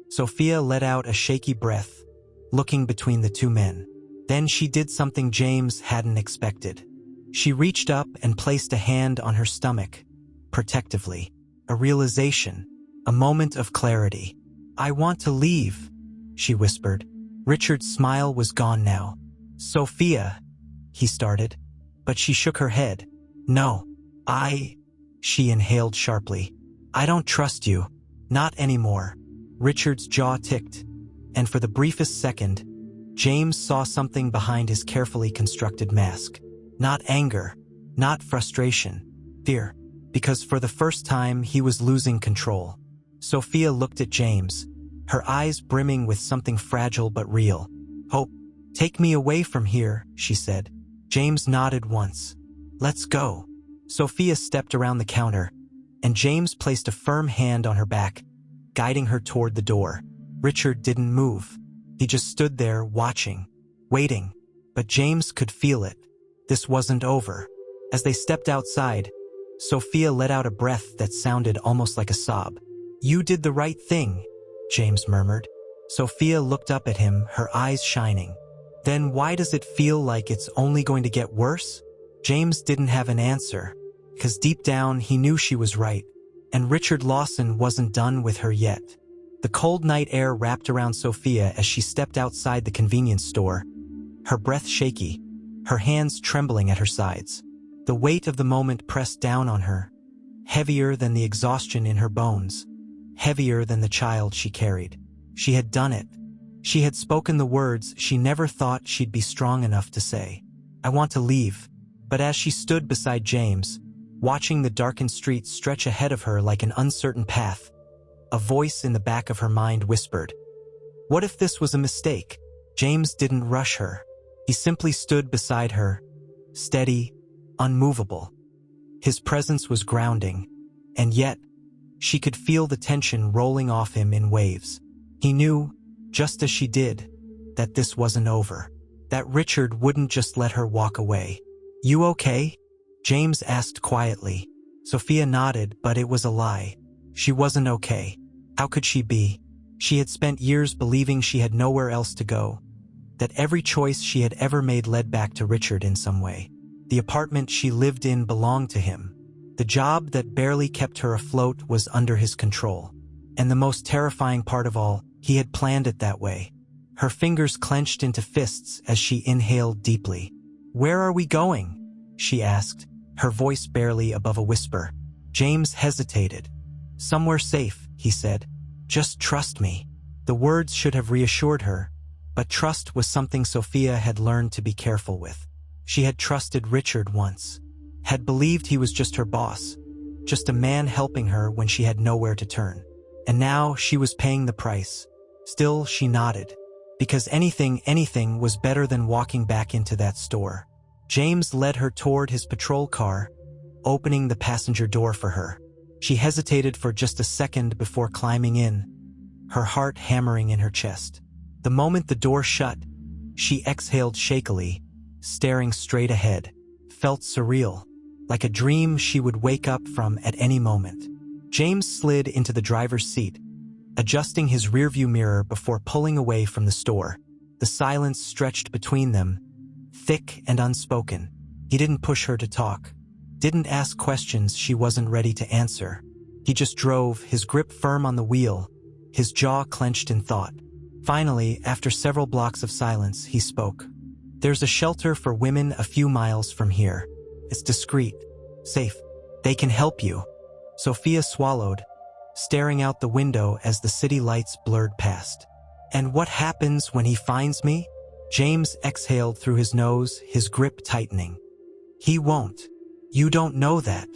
Sophia let out a shaky breath, looking between the two men. Then she did something James hadn't expected. She reached up and placed a hand on her stomach, protectively. A realization, a moment of clarity. I want to leave, she whispered. Richard's smile was gone now. Sophia, he started, but she shook her head. No, she inhaled sharply. I don't trust you. Not anymore. Richard's jaw ticked, and for the briefest second, James saw something behind his carefully constructed mask. Not anger, not frustration, fear, because for the first time he was losing control. Sophia looked at James, her eyes brimming with something fragile but real. Hope, take me away from here, she said. James nodded once. Let's go. Sophia stepped around the counter, and James placed a firm hand on her back, guiding her toward the door. Richard didn't move. He just stood there watching, waiting, but James could feel it. This wasn't over. As they stepped outside, Sophia let out a breath that sounded almost like a sob. You did the right thing, James murmured. Sophia looked up at him, her eyes shining. Then why does it feel like it's only going to get worse? James didn't have an answer, because deep down he knew she was right, and Richard Lawson wasn't done with her yet. The cold night air wrapped around Sophia as she stepped outside the convenience store, her breath shaky, her hands trembling at her sides. The weight of the moment pressed down on her, heavier than the exhaustion in her bones, heavier than the child she carried. She had done it. She had spoken the words she never thought she'd be strong enough to say. I want to leave. But as she stood beside James, watching the darkened streets stretch ahead of her like an uncertain path. A voice in the back of her mind whispered, "What if this was a mistake?" James didn't rush her. He simply stood beside her, steady, unmovable. His presence was grounding, and yet, she could feel the tension rolling off him in waves. He knew, just as she did, that this wasn't over, that Richard wouldn't just let her walk away. "You okay?" James asked quietly. Sophia nodded, but it was a lie. She wasn't okay. How could she be? She had spent years believing she had nowhere else to go, that every choice she had ever made led back to Richard in some way. The apartment she lived in belonged to him. The job that barely kept her afloat was under his control. And the most terrifying part of all, he had planned it that way. Her fingers clenched into fists as she inhaled deeply. "Where are we going?" she asked, her voice barely above a whisper. James hesitated. "Somewhere safe," he said. "Just trust me." The words should have reassured her, but trust was something Sophia had learned to be careful with. She had trusted Richard once, had believed he was just her boss, just a man helping her when she had nowhere to turn. And now she was paying the price. Still, she nodded, because anything was better than walking back into that store. James led her toward his patrol car, opening the passenger door for her. She hesitated for just a second before climbing in, her heart hammering in her chest. The moment the door shut, she exhaled shakily, staring straight ahead. Felt surreal, like a dream she would wake up from at any moment. James slid into the driver's seat, adjusting his rearview mirror before pulling away from the store. The silence stretched between them, thick and unspoken. He didn't push her to talk, didn't ask questions she wasn't ready to answer. He just drove, his grip firm on the wheel, his jaw clenched in thought. Finally, after several blocks of silence, he spoke. "There's a shelter for women a few miles from here. It's discreet, safe. They can help you." Sophia swallowed, staring out the window as the city lights blurred past. "And what happens when he finds me?" James exhaled through his nose, his grip tightening. "He won't. You don't know that."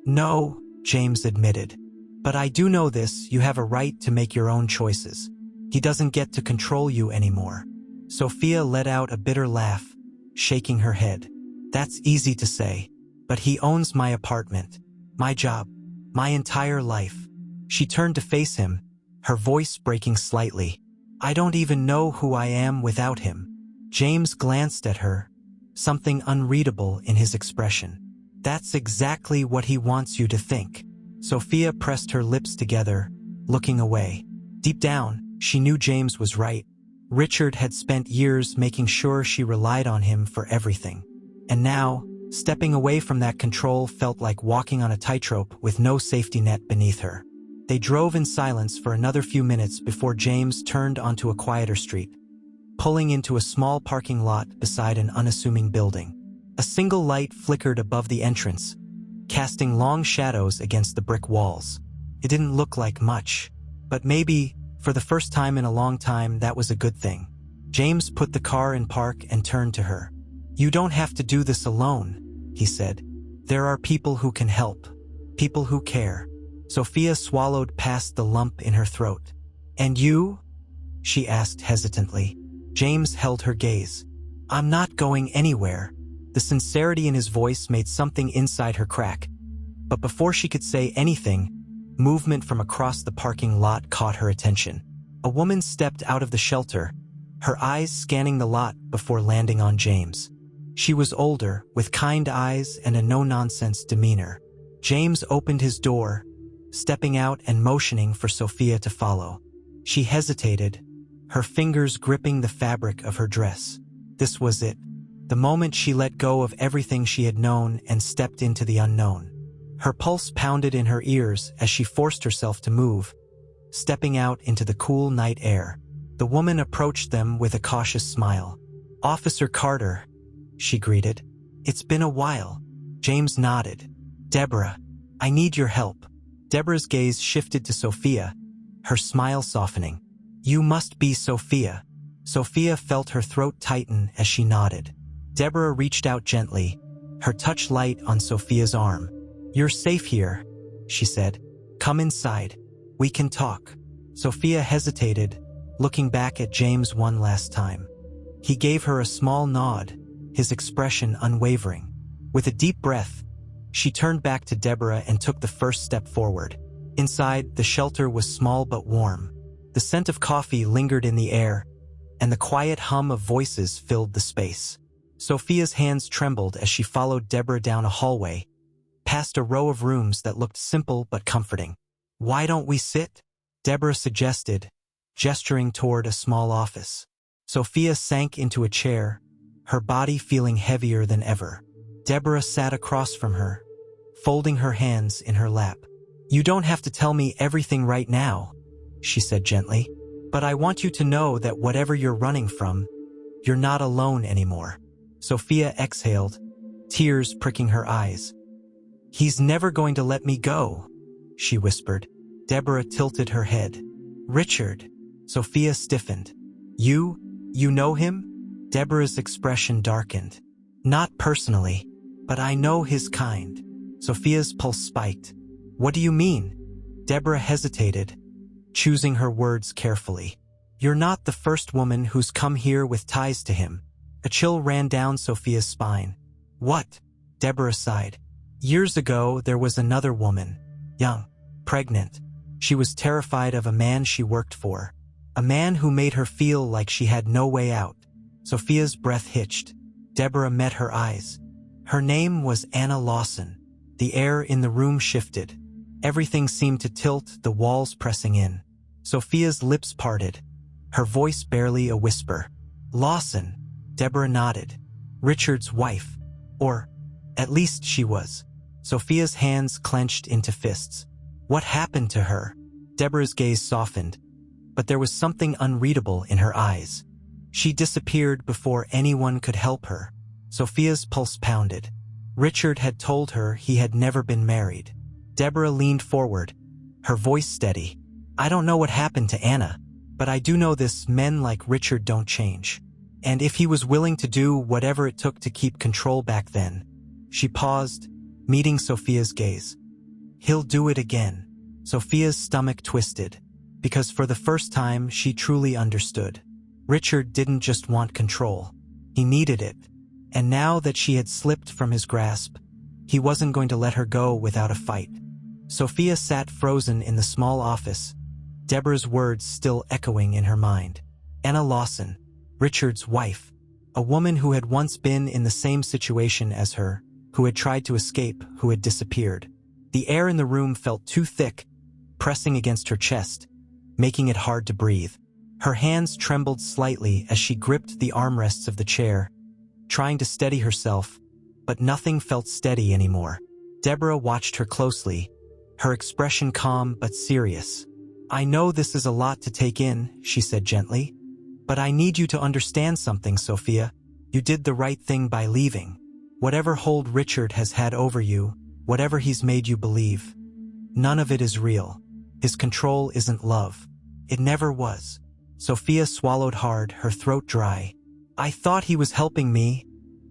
"No," James admitted. "But I do know this, you have a right to make your own choices. He doesn't get to control you anymore." Sophia let out a bitter laugh, shaking her head. "That's easy to say, but he owns my apartment, my job, my entire life." She turned to face him, her voice breaking slightly. "I don't even know who I am without him." James glanced at her, something unreadable in his expression. "That's exactly what he wants you to think." Sophia pressed her lips together, looking away. Deep down, she knew James was right. Richard had spent years making sure she relied on him for everything. And now, stepping away from that control felt like walking on a tightrope with no safety net beneath her. They drove in silence for another few minutes before James turned onto a quieter street, pulling into a small parking lot beside an unassuming building. A single light flickered above the entrance, casting long shadows against the brick walls. It didn't look like much, but maybe, for the first time in a long time, that was a good thing. James put the car in park and turned to her. "You don't have to do this alone," he said. "There are people who can help, people who care." Sophia swallowed past the lump in her throat. "And you?" she asked hesitantly. James held her gaze. "I'm not going anywhere." The sincerity in his voice made something inside her crack. But before she could say anything, movement from across the parking lot caught her attention. A woman stepped out of the shelter, her eyes scanning the lot before landing on James. She was older, with kind eyes and a no-nonsense demeanor. James opened his door, stepping out and motioning for Sophia to follow. She hesitated, her fingers gripping the fabric of her dress. This was it. The moment she let go of everything she had known and stepped into the unknown. Her pulse pounded in her ears as she forced herself to move, stepping out into the cool night air. The woman approached them with a cautious smile. "Officer Carter," she greeted. "It's been a while." James nodded. "Deborah, I need your help." Deborah's gaze shifted to Sophia, her smile softening. "You must be Sophia." Sophia felt her throat tighten as she nodded. Deborah reached out gently, her touch light on Sophia's arm. "You're safe here," she said. "Come inside. We can talk." Sophia hesitated, looking back at James one last time. He gave her a small nod, his expression unwavering. With a deep breath, she turned back to Deborah and took the first step forward. Inside, the shelter was small but warm. The scent of coffee lingered in the air, and the quiet hum of voices filled the space. Sophia's hands trembled as she followed Deborah down a hallway, past a row of rooms that looked simple but comforting. "Why don't we sit?" Deborah suggested, gesturing toward a small office. Sophia sank into a chair, her body feeling heavier than ever. Deborah sat across from her, folding her hands in her lap. "You don't have to tell me everything right now," she said gently, "but I want you to know that whatever you're running from, you're not alone anymore." Sophia exhaled, tears pricking her eyes. "He's never going to let me go," she whispered. Deborah tilted her head. "Richard." Sophia stiffened. You know him?" Deborah's expression darkened. "Not personally, but I know his kind." Sophia's pulse spiked. "What do you mean?" Deborah hesitated, choosing her words carefully. "You're not the first woman who's come here with ties to him." A chill ran down Sophia's spine. "What?" Deborah sighed. "Years ago, there was another woman, young, pregnant. She was terrified of a man she worked for, a man who made her feel like she had no way out." Sophia's breath hitched. Deborah met her eyes. Her name was Anna Lawson. The air in the room shifted. Everything seemed to tilt, the walls pressing in. Sophia's lips parted, her voice barely a whisper. "Lawson," Deborah nodded. "Richard's wife. Or, at least she was." Sophia's hands clenched into fists. "What happened to her?" Deborah's gaze softened, but there was something unreadable in her eyes. "She disappeared before anyone could help her." Sophia's pulse pounded. Richard had told her he had never been married. Deborah leaned forward, her voice steady. "I don't know what happened to Anna, but I do know this: men like Richard don't change. And if he was willing to do whatever it took to keep control back then..." She paused, meeting Sophia's gaze. "He'll do it again." Sophia's stomach twisted, because for the first time she truly understood. Richard didn't just want control. He needed it. And now that she had slipped from his grasp, he wasn't going to let her go without a fight. Sophia sat frozen in the small office, Deborah's words still echoing in her mind. Anna Lawson, Richard's wife, a woman who had once been in the same situation as her, who had tried to escape, who had disappeared. The air in the room felt too thick, pressing against her chest, making it hard to breathe. Her hands trembled slightly as she gripped the armrests of the chair, trying to steady herself, but nothing felt steady anymore. Deborah watched her closely, her expression calm but serious. "I know this is a lot to take in," she said gently, "but I need you to understand something, Sophia. You did the right thing by leaving. Whatever hold Richard has had over you, whatever he's made you believe, none of it is real. His control isn't love. It never was." Sophia swallowed hard, her throat dry. "I thought he was helping me,"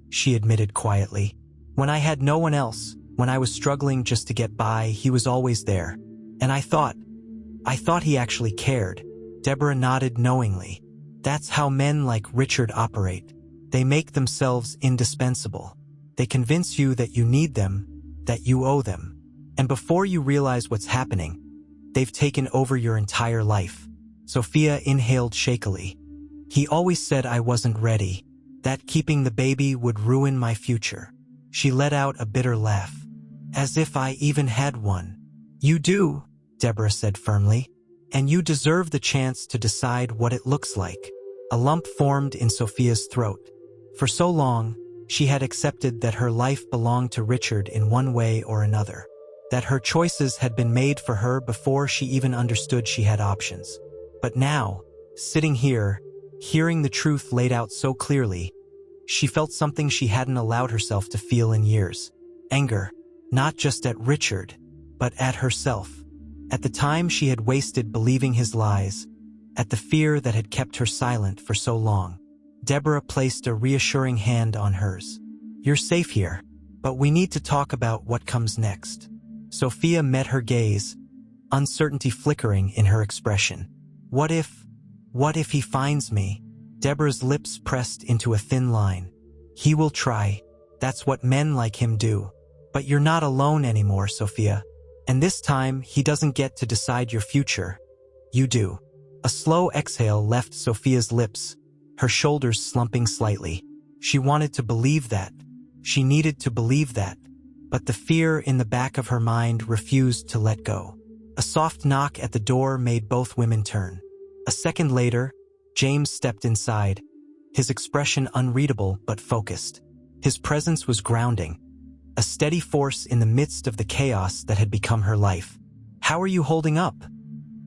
she admitted quietly. "When I had no one else, when I was struggling just to get by, he was always there. And I thought he actually cared." Deborah nodded knowingly. "That's how men like Richard operate. They make themselves indispensable. They convince you that you need them, that you owe them. And before you realize what's happening, they've taken over your entire life." Sophia inhaled shakily. "He always said I wasn't ready, that keeping the baby would ruin my future." She let out a bitter laugh. "As if I even had one." "You do," Deborah said firmly, "and you deserve the chance to decide what it looks like." A lump formed in Sophia's throat. For so long, she had accepted that her life belonged to Richard in one way or another, that her choices had been made for her before she even understood she had options. But now, sitting here, hearing the truth laid out so clearly, she felt something she hadn't allowed herself to feel in years. Anger, not just at Richard, but at herself. At the time she had wasted believing his lies, at the fear that had kept her silent for so long. Deborah placed a reassuring hand on hers. "You're safe here, but we need to talk about what comes next." Sophia met her gaze, uncertainty flickering in her expression. What if he finds me? Deborah's lips pressed into a thin line. He will try. That's what men like him do. But you're not alone anymore, Sophia. And this time, he doesn't get to decide your future. You do. A slow exhale left Sophia's lips, her shoulders slumping slightly. She wanted to believe that. She needed to believe that. But the fear in the back of her mind refused to let go. A soft knock at the door made both women turn. A second later, James stepped inside, his expression unreadable but focused. His presence was grounding, a steady force in the midst of the chaos that had become her life. "How are you holding up?"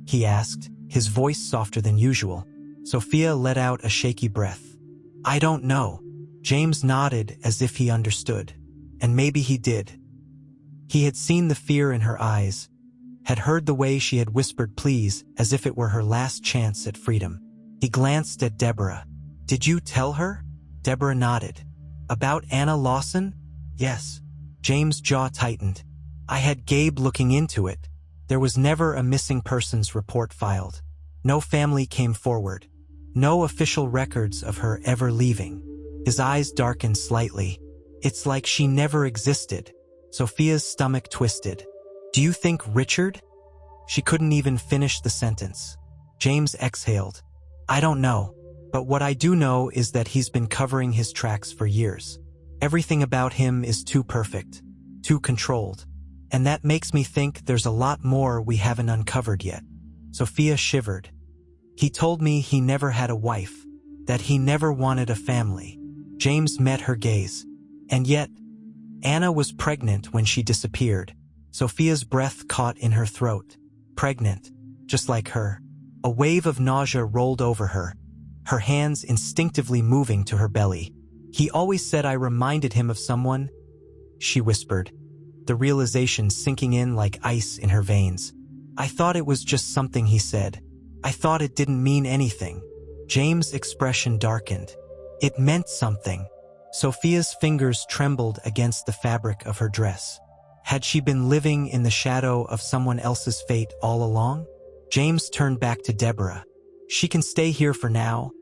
he asked, his voice softer than usual. Sophia let out a shaky breath. "I don't know." James nodded as if he understood. And maybe he did. He had seen the fear in her eyes, had heard the way she had whispered please as if it were her last chance at freedom. He glanced at Deborah. "Did you tell her?" Deborah nodded. "About Anna Lawson?" "Yes." James' jaw tightened. "I had Gabe looking into it. There was never a missing persons report filed. No family came forward. No official records of her ever leaving." His eyes darkened slightly. "It's like she never existed." Sophia's stomach twisted. "Do you think Richard?" She couldn't even finish the sentence. James exhaled. "I don't know. But what I do know is that he's been covering his tracks for years. Everything about him is too perfect, too controlled. And that makes me think there's a lot more we haven't uncovered yet." Sophia shivered. "He told me he never had a wife, that he never wanted a family." James met her gaze. "And yet, Anna was pregnant when she disappeared." Sophia's breath caught in her throat. Pregnant, just like her. A wave of nausea rolled over her, her hands instinctively moving to her belly. "He always said I reminded him of someone," she whispered, the realization sinking in like ice in her veins. "I thought it was just something he said. I thought it didn't mean anything." James' expression darkened. It meant something. Sophia's fingers trembled against the fabric of her dress. Had she been living in the shadow of someone else's fate all along? James turned back to Deborah. "She can stay here for now,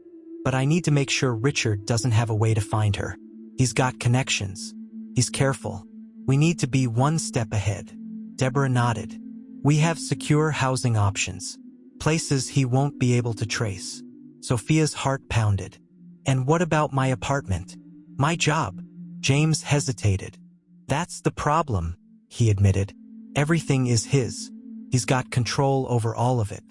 but I need to make sure Richard doesn't have a way to find her. He's got connections. He's careful. We need to be one step ahead." Deborah nodded. "We have secure housing options. Places he won't be able to trace." Sophia's heart pounded. "And what about my apartment? My job?" James hesitated. "That's the problem," he admitted. "Everything is his. He's got control over all of it.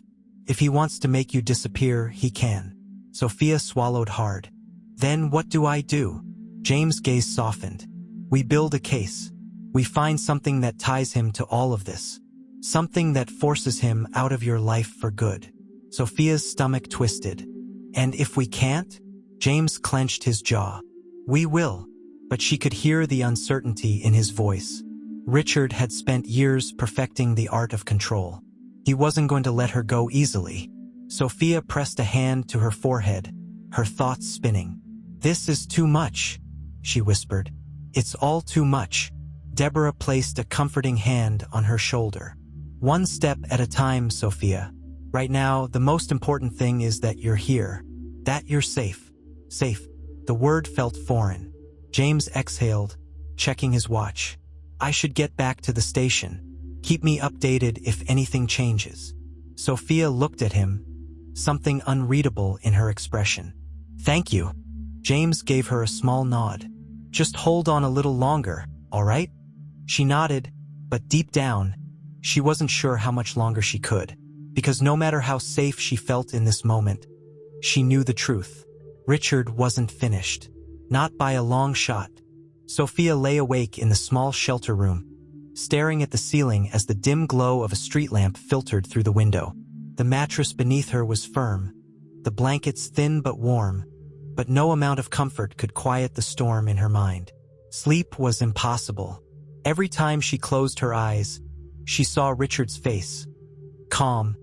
If he wants to make you disappear, he can." Sophia swallowed hard. "Then what do I do?" James' gaze softened. "We build a case. We find something that ties him to all of this. Something that forces him out of your life for good." Sophia's stomach twisted. "And if we can't?" James clenched his jaw. "We will." But she could hear the uncertainty in his voice. Richard had spent years perfecting the art of control. He wasn't going to let her go easily. Sophia pressed a hand to her forehead, her thoughts spinning. "This is too much," she whispered. "It's all too much." Deborah placed a comforting hand on her shoulder. "One step at a time, Sophia. Right now, the most important thing is that you're here. That you're safe." Safe. The word felt foreign. James exhaled, checking his watch. "I should get back to the station. Keep me updated if anything changes." Sophia looked at him, something unreadable in her expression. "Thank you." James gave her a small nod. "Just hold on a little longer, all right?" She nodded, but deep down, she wasn't sure how much longer she could, because no matter how safe she felt in this moment, she knew the truth. Richard wasn't finished. Not by a long shot. Sophia lay awake in the small shelter room, staring at the ceiling as the dim glow of a street lamp filtered through the window. The mattress beneath her was firm, the blankets thin but warm, but no amount of comfort could quiet the storm in her mind. Sleep was impossible. Every time she closed her eyes, she saw Richard's face. Calm,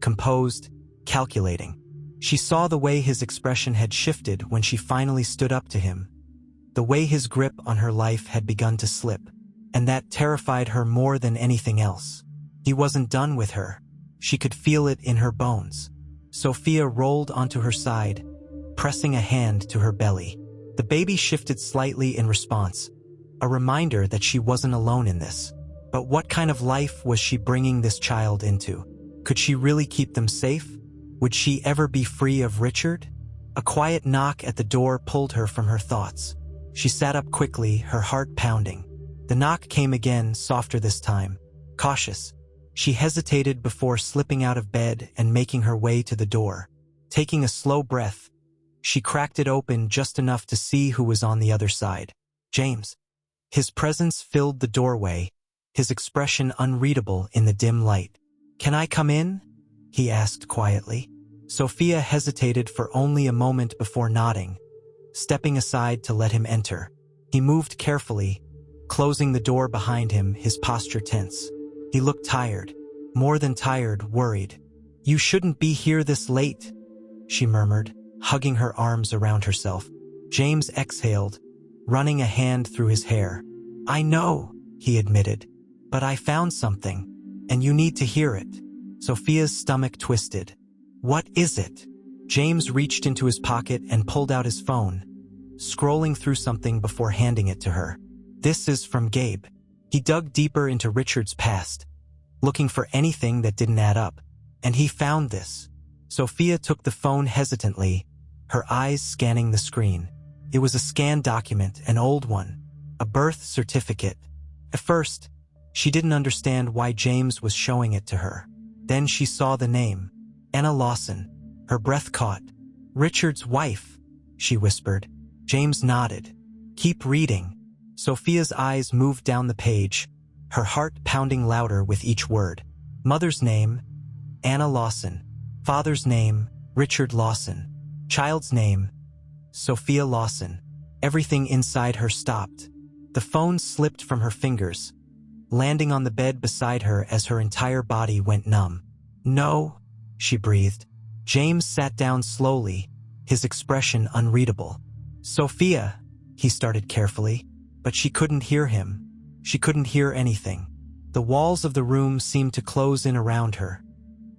composed, calculating. She saw the way his expression had shifted when she finally stood up to him, the way his grip on her life had begun to slip. and that terrified her more than anything else. He wasn't done with her. She could feel it in her bones. Sophia rolled onto her side, pressing a hand to her belly. The baby shifted slightly in response, a reminder that she wasn't alone in this. But what kind of life was she bringing this child into? Could she really keep them safe? Would she ever be free of Richard? A quiet knock at the door pulled her from her thoughts. She sat up quickly, her heart pounding. The knock came again, softer this time, cautious. She hesitated before slipping out of bed and making her way to the door. Taking a slow breath, she cracked it open just enough to see who was on the other side. James. His presence filled the doorway, his expression unreadable in the dim light. "Can I come in?" he asked quietly. Sophia hesitated for only a moment before nodding, stepping aside to let him enter. He moved carefully, closing the door behind him, his posture tense. He looked tired, more than tired, worried. "You shouldn't be here this late," she murmured, hugging her arms around herself. James exhaled, running a hand through his hair. "I know," he admitted, "but I found something, and you need to hear it." Sophia's stomach twisted. "What is it?" James reached into his pocket and pulled out his phone, scrolling through something before handing it to her. "This is from Gabe." He dug deeper into Richard's past, looking for anything that didn't add up, and he found this. Sophia took the phone hesitantly, her eyes scanning the screen. It was a scanned document, an old one, a birth certificate. At first, she didn't understand why James was showing it to her. Then she saw the name, Anna Lawson. Her breath caught. "Richard's wife," she whispered. James nodded. "Keep reading." Sophia's eyes moved down the page, her heart pounding louder with each word. Mother's name, Anna Lawson. Father's name, Richard Lawson. Child's name, Sophia Lawson. Everything inside her stopped. The phone slipped from her fingers, landing on the bed beside her as her entire body went numb. "No," she breathed. James sat down slowly, his expression unreadable. "Sophia," he started carefully, but she couldn't hear him. She couldn't hear anything. The walls of the room seemed to close in around her,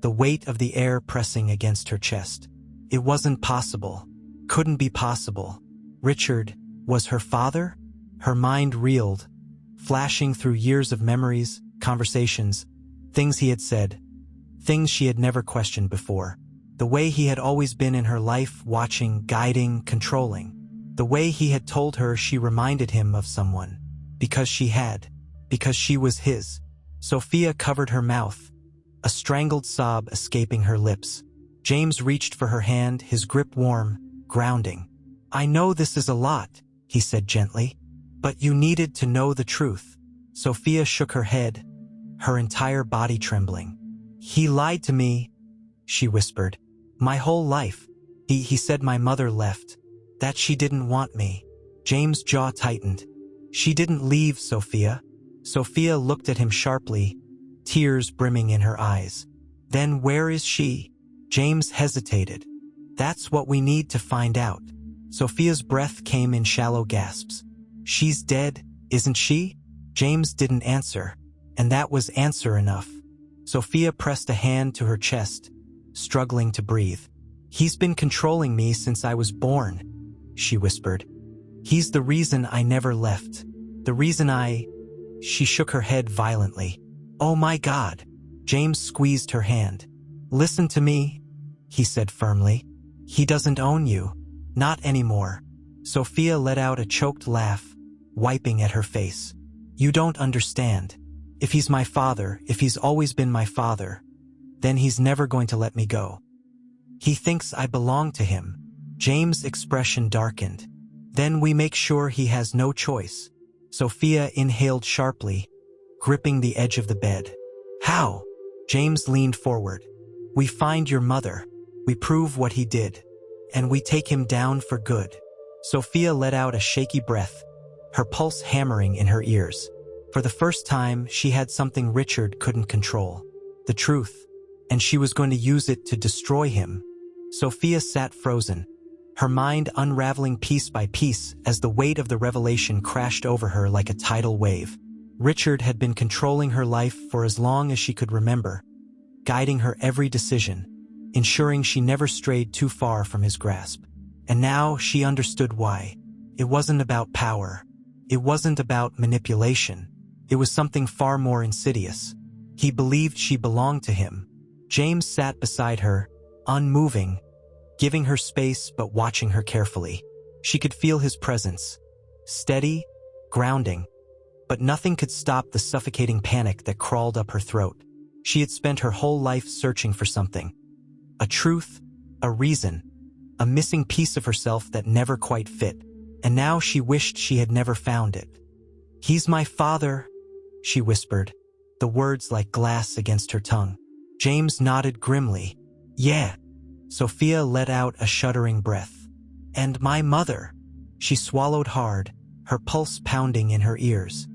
the weight of the air pressing against her chest. It wasn't possible. Couldn't be possible. Richard was her father? Her mind reeled, flashing through years of memories, conversations, things he had said, things she had never questioned before. The way he had always been in her life, watching, guiding, controlling. The way he had told her she reminded him of someone. Because she was his. Sophia covered her mouth, a strangled sob escaping her lips. James reached for her hand, his grip warm, grounding. "I know this is a lot," he said gently, "but you needed to know the truth." Sophia shook her head, her entire body trembling. "He lied to me," she whispered. "My whole life. He said my mother left, that she didn't want me." James' jaw tightened. "She didn't leave, Sophia." Sophia looked at him sharply, tears brimming in her eyes. "Then where is she?" James hesitated. "That's what we need to find out." Sophia's breath came in shallow gasps. "She's dead, isn't she?" James didn't answer, and that was answer enough. Sophia pressed a hand to her chest, struggling to breathe. "He's been controlling me since I was born," she whispered. "He's the reason I never left. The reason I—" She shook her head violently. "Oh my God!" James squeezed her hand. "Listen to me," he said firmly. "He doesn't own you. Not anymore." Sophia let out a choked laugh, wiping at her face. "You don't understand. If he's my father, if he's always been my father, then he's never going to let me go. He thinks I belong to him." James' expression darkened. "Then we make sure he has no choice." Sophia inhaled sharply, gripping the edge of the bed. "How?" James leaned forward. "We find your mother. We prove what he did. And we take him down for good." Sophia let out a shaky breath, her pulse hammering in her ears. For the first time, she had something Richard couldn't control. The truth. And she was going to use it to destroy him. Sophia sat frozen, her mind unraveling piece by piece as the weight of the revelation crashed over her like a tidal wave. Richard had been controlling her life for as long as she could remember, guiding her every decision, ensuring she never strayed too far from his grasp. And now she understood why. It wasn't about power. It wasn't about manipulation. It was something far more insidious. He believed she belonged to him. James sat beside her, unmoving, giving her space but watching her carefully. She could feel his presence, steady, grounding, but nothing could stop the suffocating panic that crawled up her throat. She had spent her whole life searching for something. A truth, a reason, a missing piece of herself that never quite fit. And now she wished she had never found it. "He's my father," she whispered, the words like glass against her tongue. James nodded grimly. "Yeah." Sophia let out a shuddering breath. "And my mother." She swallowed hard, her pulse pounding in her ears.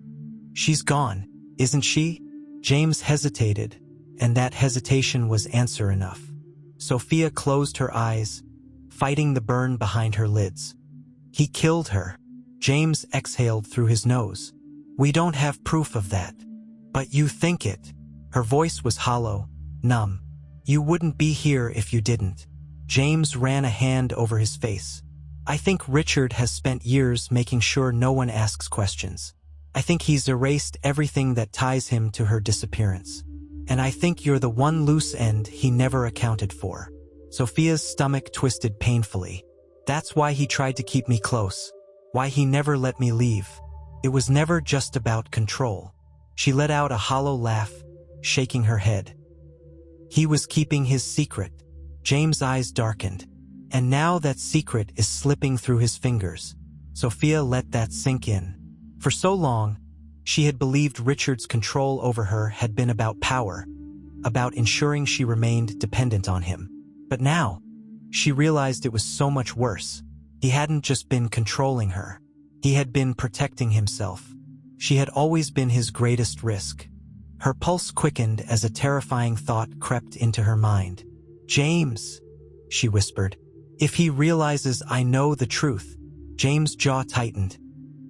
"She's gone, isn't she?" James hesitated, and that hesitation was answer enough. Sophia closed her eyes, fighting the burn behind her lids. "He killed her." James exhaled through his nose. "We don't have proof of that. But you think it." Her voice was hollow, numb. "You wouldn't be here if you didn't." James ran a hand over his face. "I think Richard has spent years making sure no one asks questions. I think he's erased everything that ties him to her disappearance. And I think you're the one loose end he never accounted for." Sophia's stomach twisted painfully. "That's why he tried to keep me close. Why he never let me leave. It was never just about control." She let out a hollow laugh, shaking her head. "He was keeping his secret." James' eyes darkened. "And now that secret is slipping through his fingers." Sophia let that sink in. For so long, she had believed Richard's control over her had been about power, about ensuring she remained dependent on him. But now, she realized it was so much worse. He hadn't just been controlling her. He had been protecting himself. She had always been his greatest risk. Her pulse quickened as a terrifying thought crept into her mind. "James," she whispered, "if he realizes I know the truth." James' jaw tightened.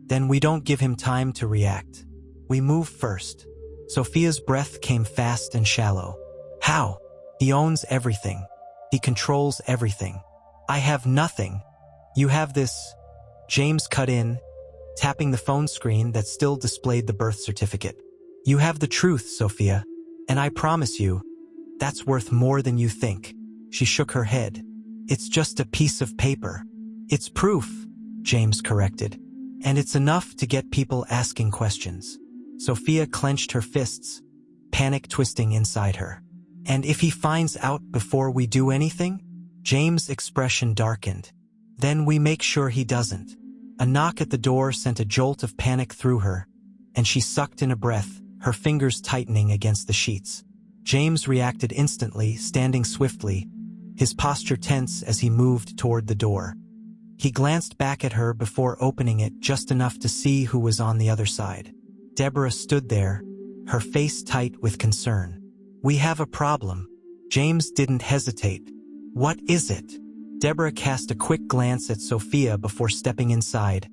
"Then we don't give him time to react. We move first." Sophia's breath came fast and shallow. "How?" "He owns everything. He controls everything. I have nothing. You have this." James cut in, tapping the phone screen that still displayed the birth certificate. "You have the truth, Sophia, and I promise you, that's worth more than you think." She shook her head. "It's just a piece of paper." "It's proof," James corrected. "And it's enough to get people asking questions." Sophia clenched her fists, panic twisting inside her. "And if he finds out before we do anything?" James' expression darkened. "Then we make sure he doesn't." A knock at the door sent a jolt of panic through her, and she sucked in a breath, her fingers tightening against the sheets. James reacted instantly, standing swiftly, his posture tense as he moved toward the door. He glanced back at her before opening it just enough to see who was on the other side. Deborah stood there, her face tight with concern. "We have a problem." James didn't hesitate. "What is it?" Deborah cast a quick glance at Sophia before stepping inside,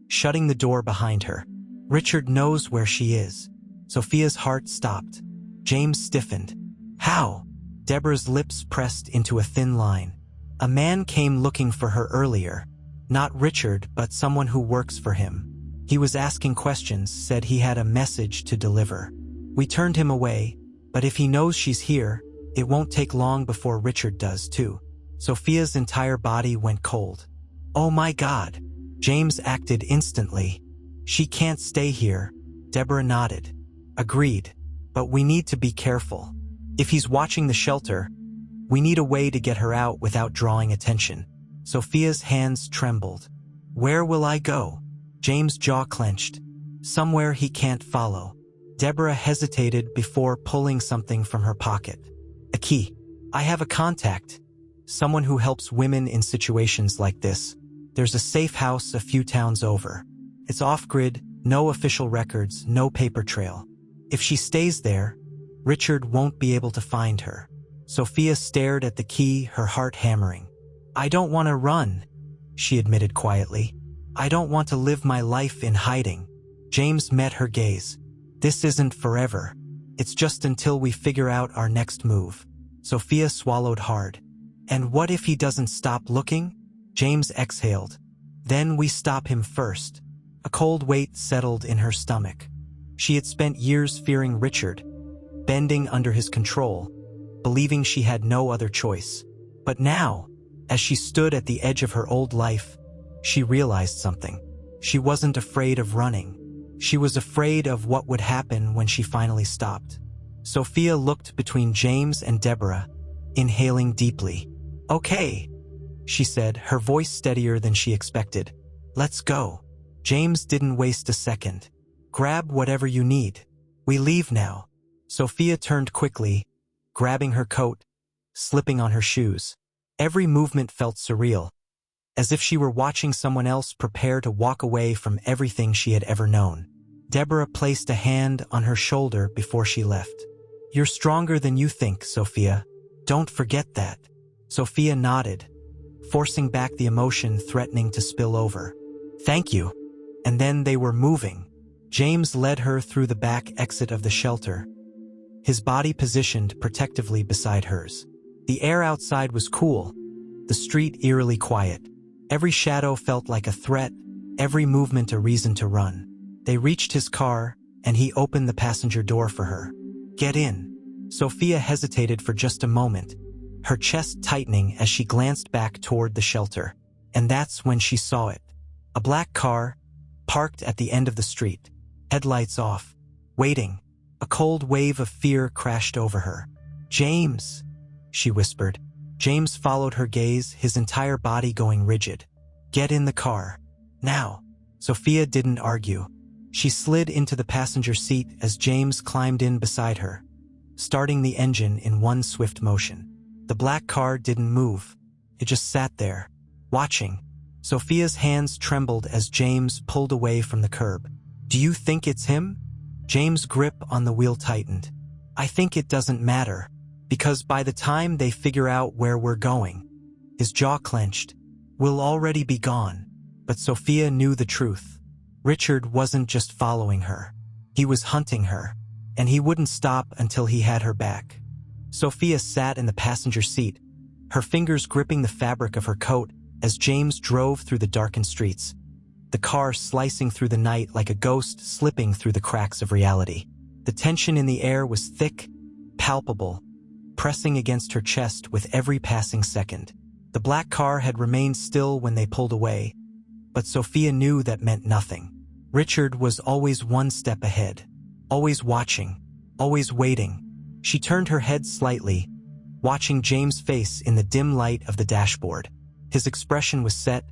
shutting the door behind her. "Richard knows where she is." Sophia's heart stopped. James stiffened. "How?" Deborah's lips pressed into a thin line. "A man came looking for her earlier. Not Richard, but someone who works for him. He was asking questions, said he had a message to deliver. We turned him away, but if he knows she's here, it won't take long before Richard does too." Sophia's entire body went cold. "Oh my God!" James acted instantly. "She can't stay here." Deborah nodded. "Agreed. But we need to be careful. If he's watching the shelter, we need a way to get her out without drawing attention." Sophia's hands trembled. "Where will I go?" James' jaw clenched. "Somewhere he can't follow." Deborah hesitated before pulling something from her pocket. "A key. I have a contact. Someone who helps women in situations like this. There's a safe house a few towns over. It's off-grid, no official records, no paper trail. If she stays there, Richard won't be able to find her." Sophia stared at the key, her heart hammering. "I don't want to run," she admitted quietly. "I don't want to live my life in hiding." James met her gaze. This isn't forever. It's just until we figure out our next move. Sophia swallowed hard. And what if he doesn't stop looking? James exhaled. Then we stop him first. A cold weight settled in her stomach. She had spent years fearing Richard, bending under his control, believing she had no other choice. But now, as she stood at the edge of her old life, she realized something. She wasn't afraid of running. She was afraid of what would happen when she finally stopped. Sophia looked between James and Deborah, inhaling deeply. "Okay," she said, her voice steadier than she expected. "Let's go." James didn't waste a second. "Grab whatever you need. We leave now." Sophia turned quickly, grabbing her coat, slipping on her shoes. Every movement felt surreal, as if she were watching someone else prepare to walk away from everything she had ever known. Deborah placed a hand on her shoulder before she left. "You're stronger than you think, Sophia. Don't forget that." Sophia nodded, forcing back the emotion threatening to spill over. "Thank you." And then they were moving. James led her through the back exit of the shelter, his body positioned protectively beside hers. The air outside was cool, the street eerily quiet. Every shadow felt like a threat, every movement a reason to run. They reached his car, and he opened the passenger door for her. "Get in." Sophia hesitated for just a moment, her chest tightening as she glanced back toward the shelter. And that's when she saw it. A black car, parked at the end of the street, headlights off, waiting. A cold wave of fear crashed over her. "James," she whispered. James followed her gaze, his entire body going rigid. "Get in the car. Now." Sophia didn't argue. She slid into the passenger seat as James climbed in beside her, starting the engine in one swift motion. The black car didn't move. It just sat there, watching. Sophia's hands trembled as James pulled away from the curb. "Do you think it's him?" James' grip on the wheel tightened. "I think it doesn't matter, because by the time they figure out where we're going," his jaw clenched, "we'll already be gone." But Sophia knew the truth. Richard wasn't just following her. He was hunting her, and he wouldn't stop until he had her back. Sophia sat in the passenger seat, her fingers gripping the fabric of her coat as James drove through the darkened streets, the car slicing through the night like a ghost slipping through the cracks of reality. The tension in the air was thick, palpable, pressing against her chest with every passing second. The black car had remained still when they pulled away, but Sophia knew that meant nothing. Richard was always one step ahead, always watching, always waiting. She turned her head slightly, watching James' face in the dim light of the dashboard. His expression was set,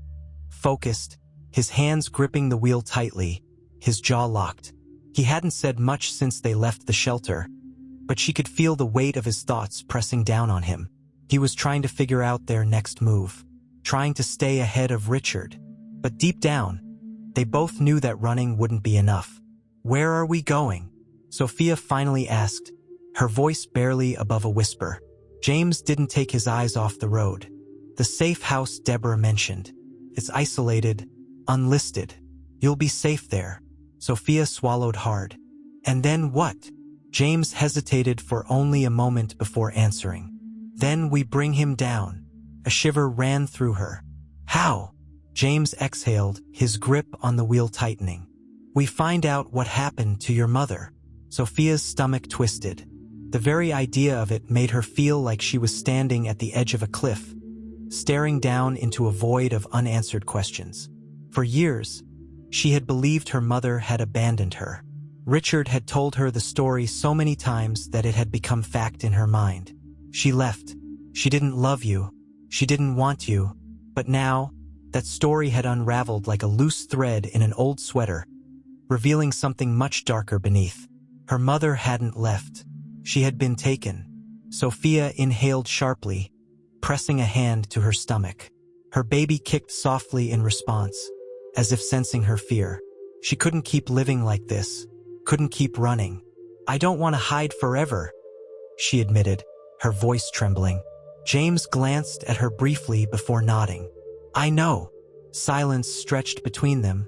focused, his hands gripping the wheel tightly, his jaw locked. He hadn't said much since they left the shelter, but she could feel the weight of his thoughts pressing down on him. He was trying to figure out their next move, trying to stay ahead of Richard. But deep down, they both knew that running wouldn't be enough. "Where are we going?" Sophia finally asked, her voice barely above a whisper. James didn't take his eyes off the road. "The safe house Deborah mentioned. It's isolated, unlisted. You'll be safe there." Sophia swallowed hard. "And then what?" James hesitated for only a moment before answering. "Then we bring him down." A shiver ran through her. "How?" James exhaled, his grip on the wheel tightening. "We find out what happened to your mother." Sophia's stomach twisted. The very idea of it made her feel like she was standing at the edge of a cliff, staring down into a void of unanswered questions. For years, she had believed her mother had abandoned her. Richard had told her the story so many times that it had become fact in her mind. She left. She didn't love you. She didn't want you. But now, that story had unraveled like a loose thread in an old sweater, revealing something much darker beneath. Her mother hadn't left. She had been taken. Sophia inhaled sharply, pressing a hand to her stomach. Her baby kicked softly in response, as if sensing her fear. She couldn't keep living like this, couldn't keep running. "I don't want to hide forever," she admitted, her voice trembling. James glanced at her briefly before nodding. "I know." Silence stretched between them,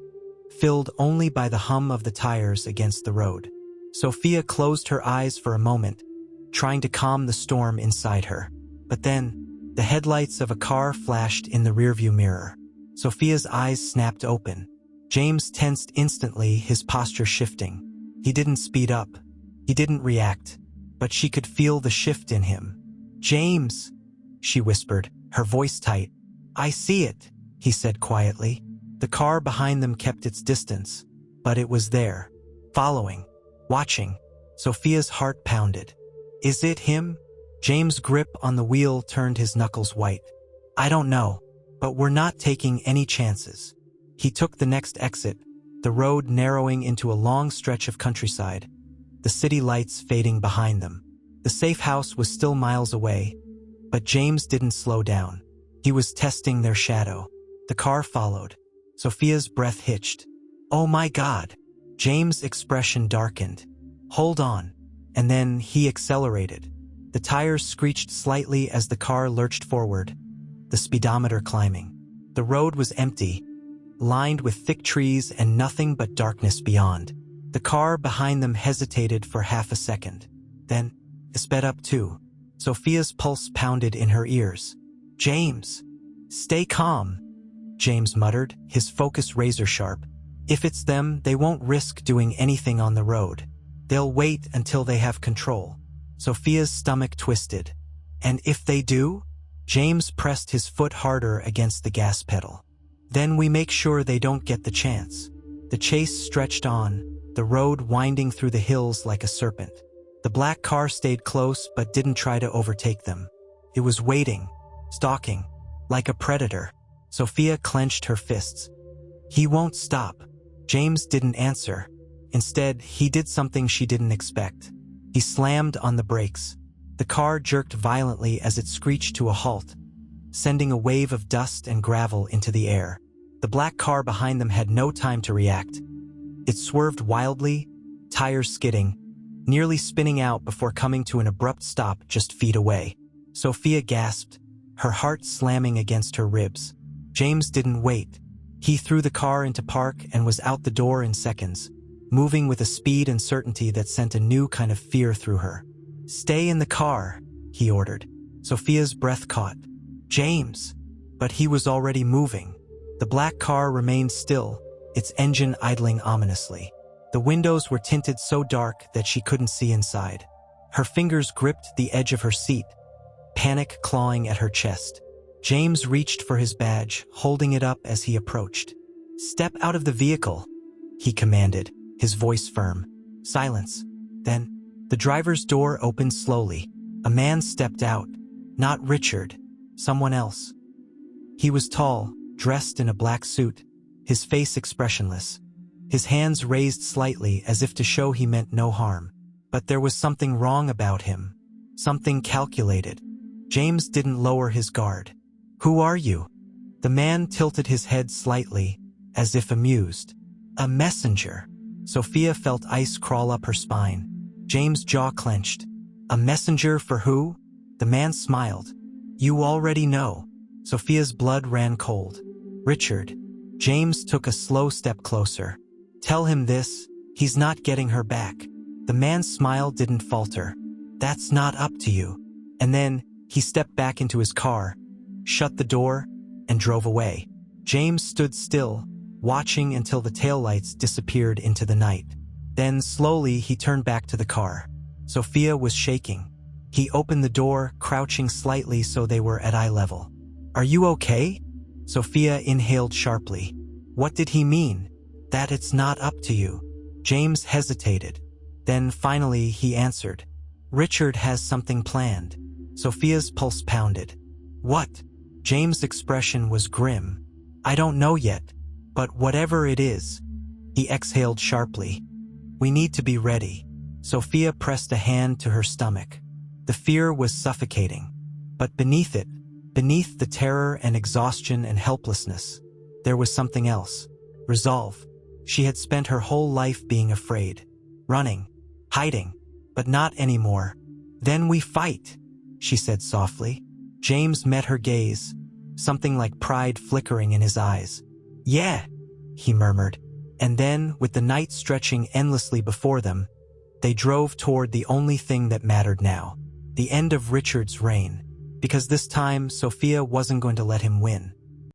filled only by the hum of the tires against the road. Sophia closed her eyes for a moment, trying to calm the storm inside her. But then, the headlights of a car flashed in the rearview mirror. Sophia's eyes snapped open. James tensed instantly, his posture shifting. He didn't speed up. He didn't react. But she could feel the shift in him. "James," she whispered, her voice tight. "I see it," he said quietly. The car behind them kept its distance, but it was there, following, watching. Sophia's heart pounded. "Is it him?" James' grip on the wheel turned his knuckles white. "I don't know, but we're not taking any chances." He took the next exit, the road narrowing into a long stretch of countryside, the city lights fading behind them. The safe house was still miles away, but James didn't slow down. He was testing their shadow. The car followed. Sophia's breath hitched. "Oh my God!" James' expression darkened. "Hold on." And then he accelerated. The tires screeched slightly as the car lurched forward, the speedometer climbing. The road was empty, lined with thick trees and nothing but darkness beyond. The car behind them hesitated for half a second. Then, it sped up too. Sophia's pulse pounded in her ears. "James, stay calm," James muttered, his focus razor-sharp. "If it's them, they won't risk doing anything on the road. They'll wait until they have control." Sophia's stomach twisted. "And if they do?" James pressed his foot harder against the gas pedal. "Then we make sure they don't get the chance." The chase stretched on, the road winding through the hills like a serpent. The black car stayed close but didn't try to overtake them. It was waiting, stalking, like a predator. Sophia clenched her fists. "He won't stop." James didn't answer. Instead, he did something she didn't expect. He slammed on the brakes. The car jerked violently as it screeched to a halt, sending a wave of dust and gravel into the air. The black car behind them had no time to react. It swerved wildly, tires skidding, nearly spinning out before coming to an abrupt stop just feet away. Sophia gasped, her heart slamming against her ribs. James didn't wait. He threw the car into park and was out the door in seconds, moving with a speed and certainty that sent a new kind of fear through her. "Stay in the car," he ordered. Sophia's breath caught. "James!" But he was already moving. The black car remained still, its engine idling ominously. The windows were tinted so dark that she couldn't see inside. Her fingers gripped the edge of her seat, panic clawing at her chest. James reached for his badge, holding it up as he approached. "Step out of the vehicle," he commanded, his voice firm. Silence. Then, the driver's door opened slowly. A man stepped out. Not Richard. Someone else. He was tall, dressed in a black suit, his face expressionless, his hands raised slightly as if to show he meant no harm. But there was something wrong about him. Something calculated. James didn't lower his guard. "Who are you?" The man tilted his head slightly, as if amused. "A messenger." Sophia felt ice crawl up her spine. James' jaw clenched. "A messenger for who?" The man smiled. "You already know." Sophia's blood ran cold. "Richard." James took a slow step closer. "Tell him this, he's not getting her back." The man's smile didn't falter. "That's not up to you." And then, he stepped back into his car, shut the door, and drove away. James stood still, watching until the taillights disappeared into the night. Then, slowly, he turned back to the car. Sophia was shaking. He opened the door, crouching slightly so they were at eye level. "Are you okay?" Sophia inhaled sharply. What did he mean? That it's not up to you. James hesitated. Then, finally, he answered. "Richard has something planned." Sophia's pulse pounded. "What?" James' expression was grim. "I don't know yet. But whatever it is," he exhaled sharply, "we need to be ready." Sophia pressed a hand to her stomach. The fear was suffocating. But beneath it, beneath the terror and exhaustion and helplessness, there was something else. Resolve. She had spent her whole life being afraid. Running. Hiding. But not anymore. "Then we fight," she said softly. James met her gaze, something like pride flickering in his eyes. "Yeah," he murmured. And then, with the night stretching endlessly before them, They drove toward the only thing that mattered now, the end of Richard's reign, because this time Sophia wasn't going to let him win.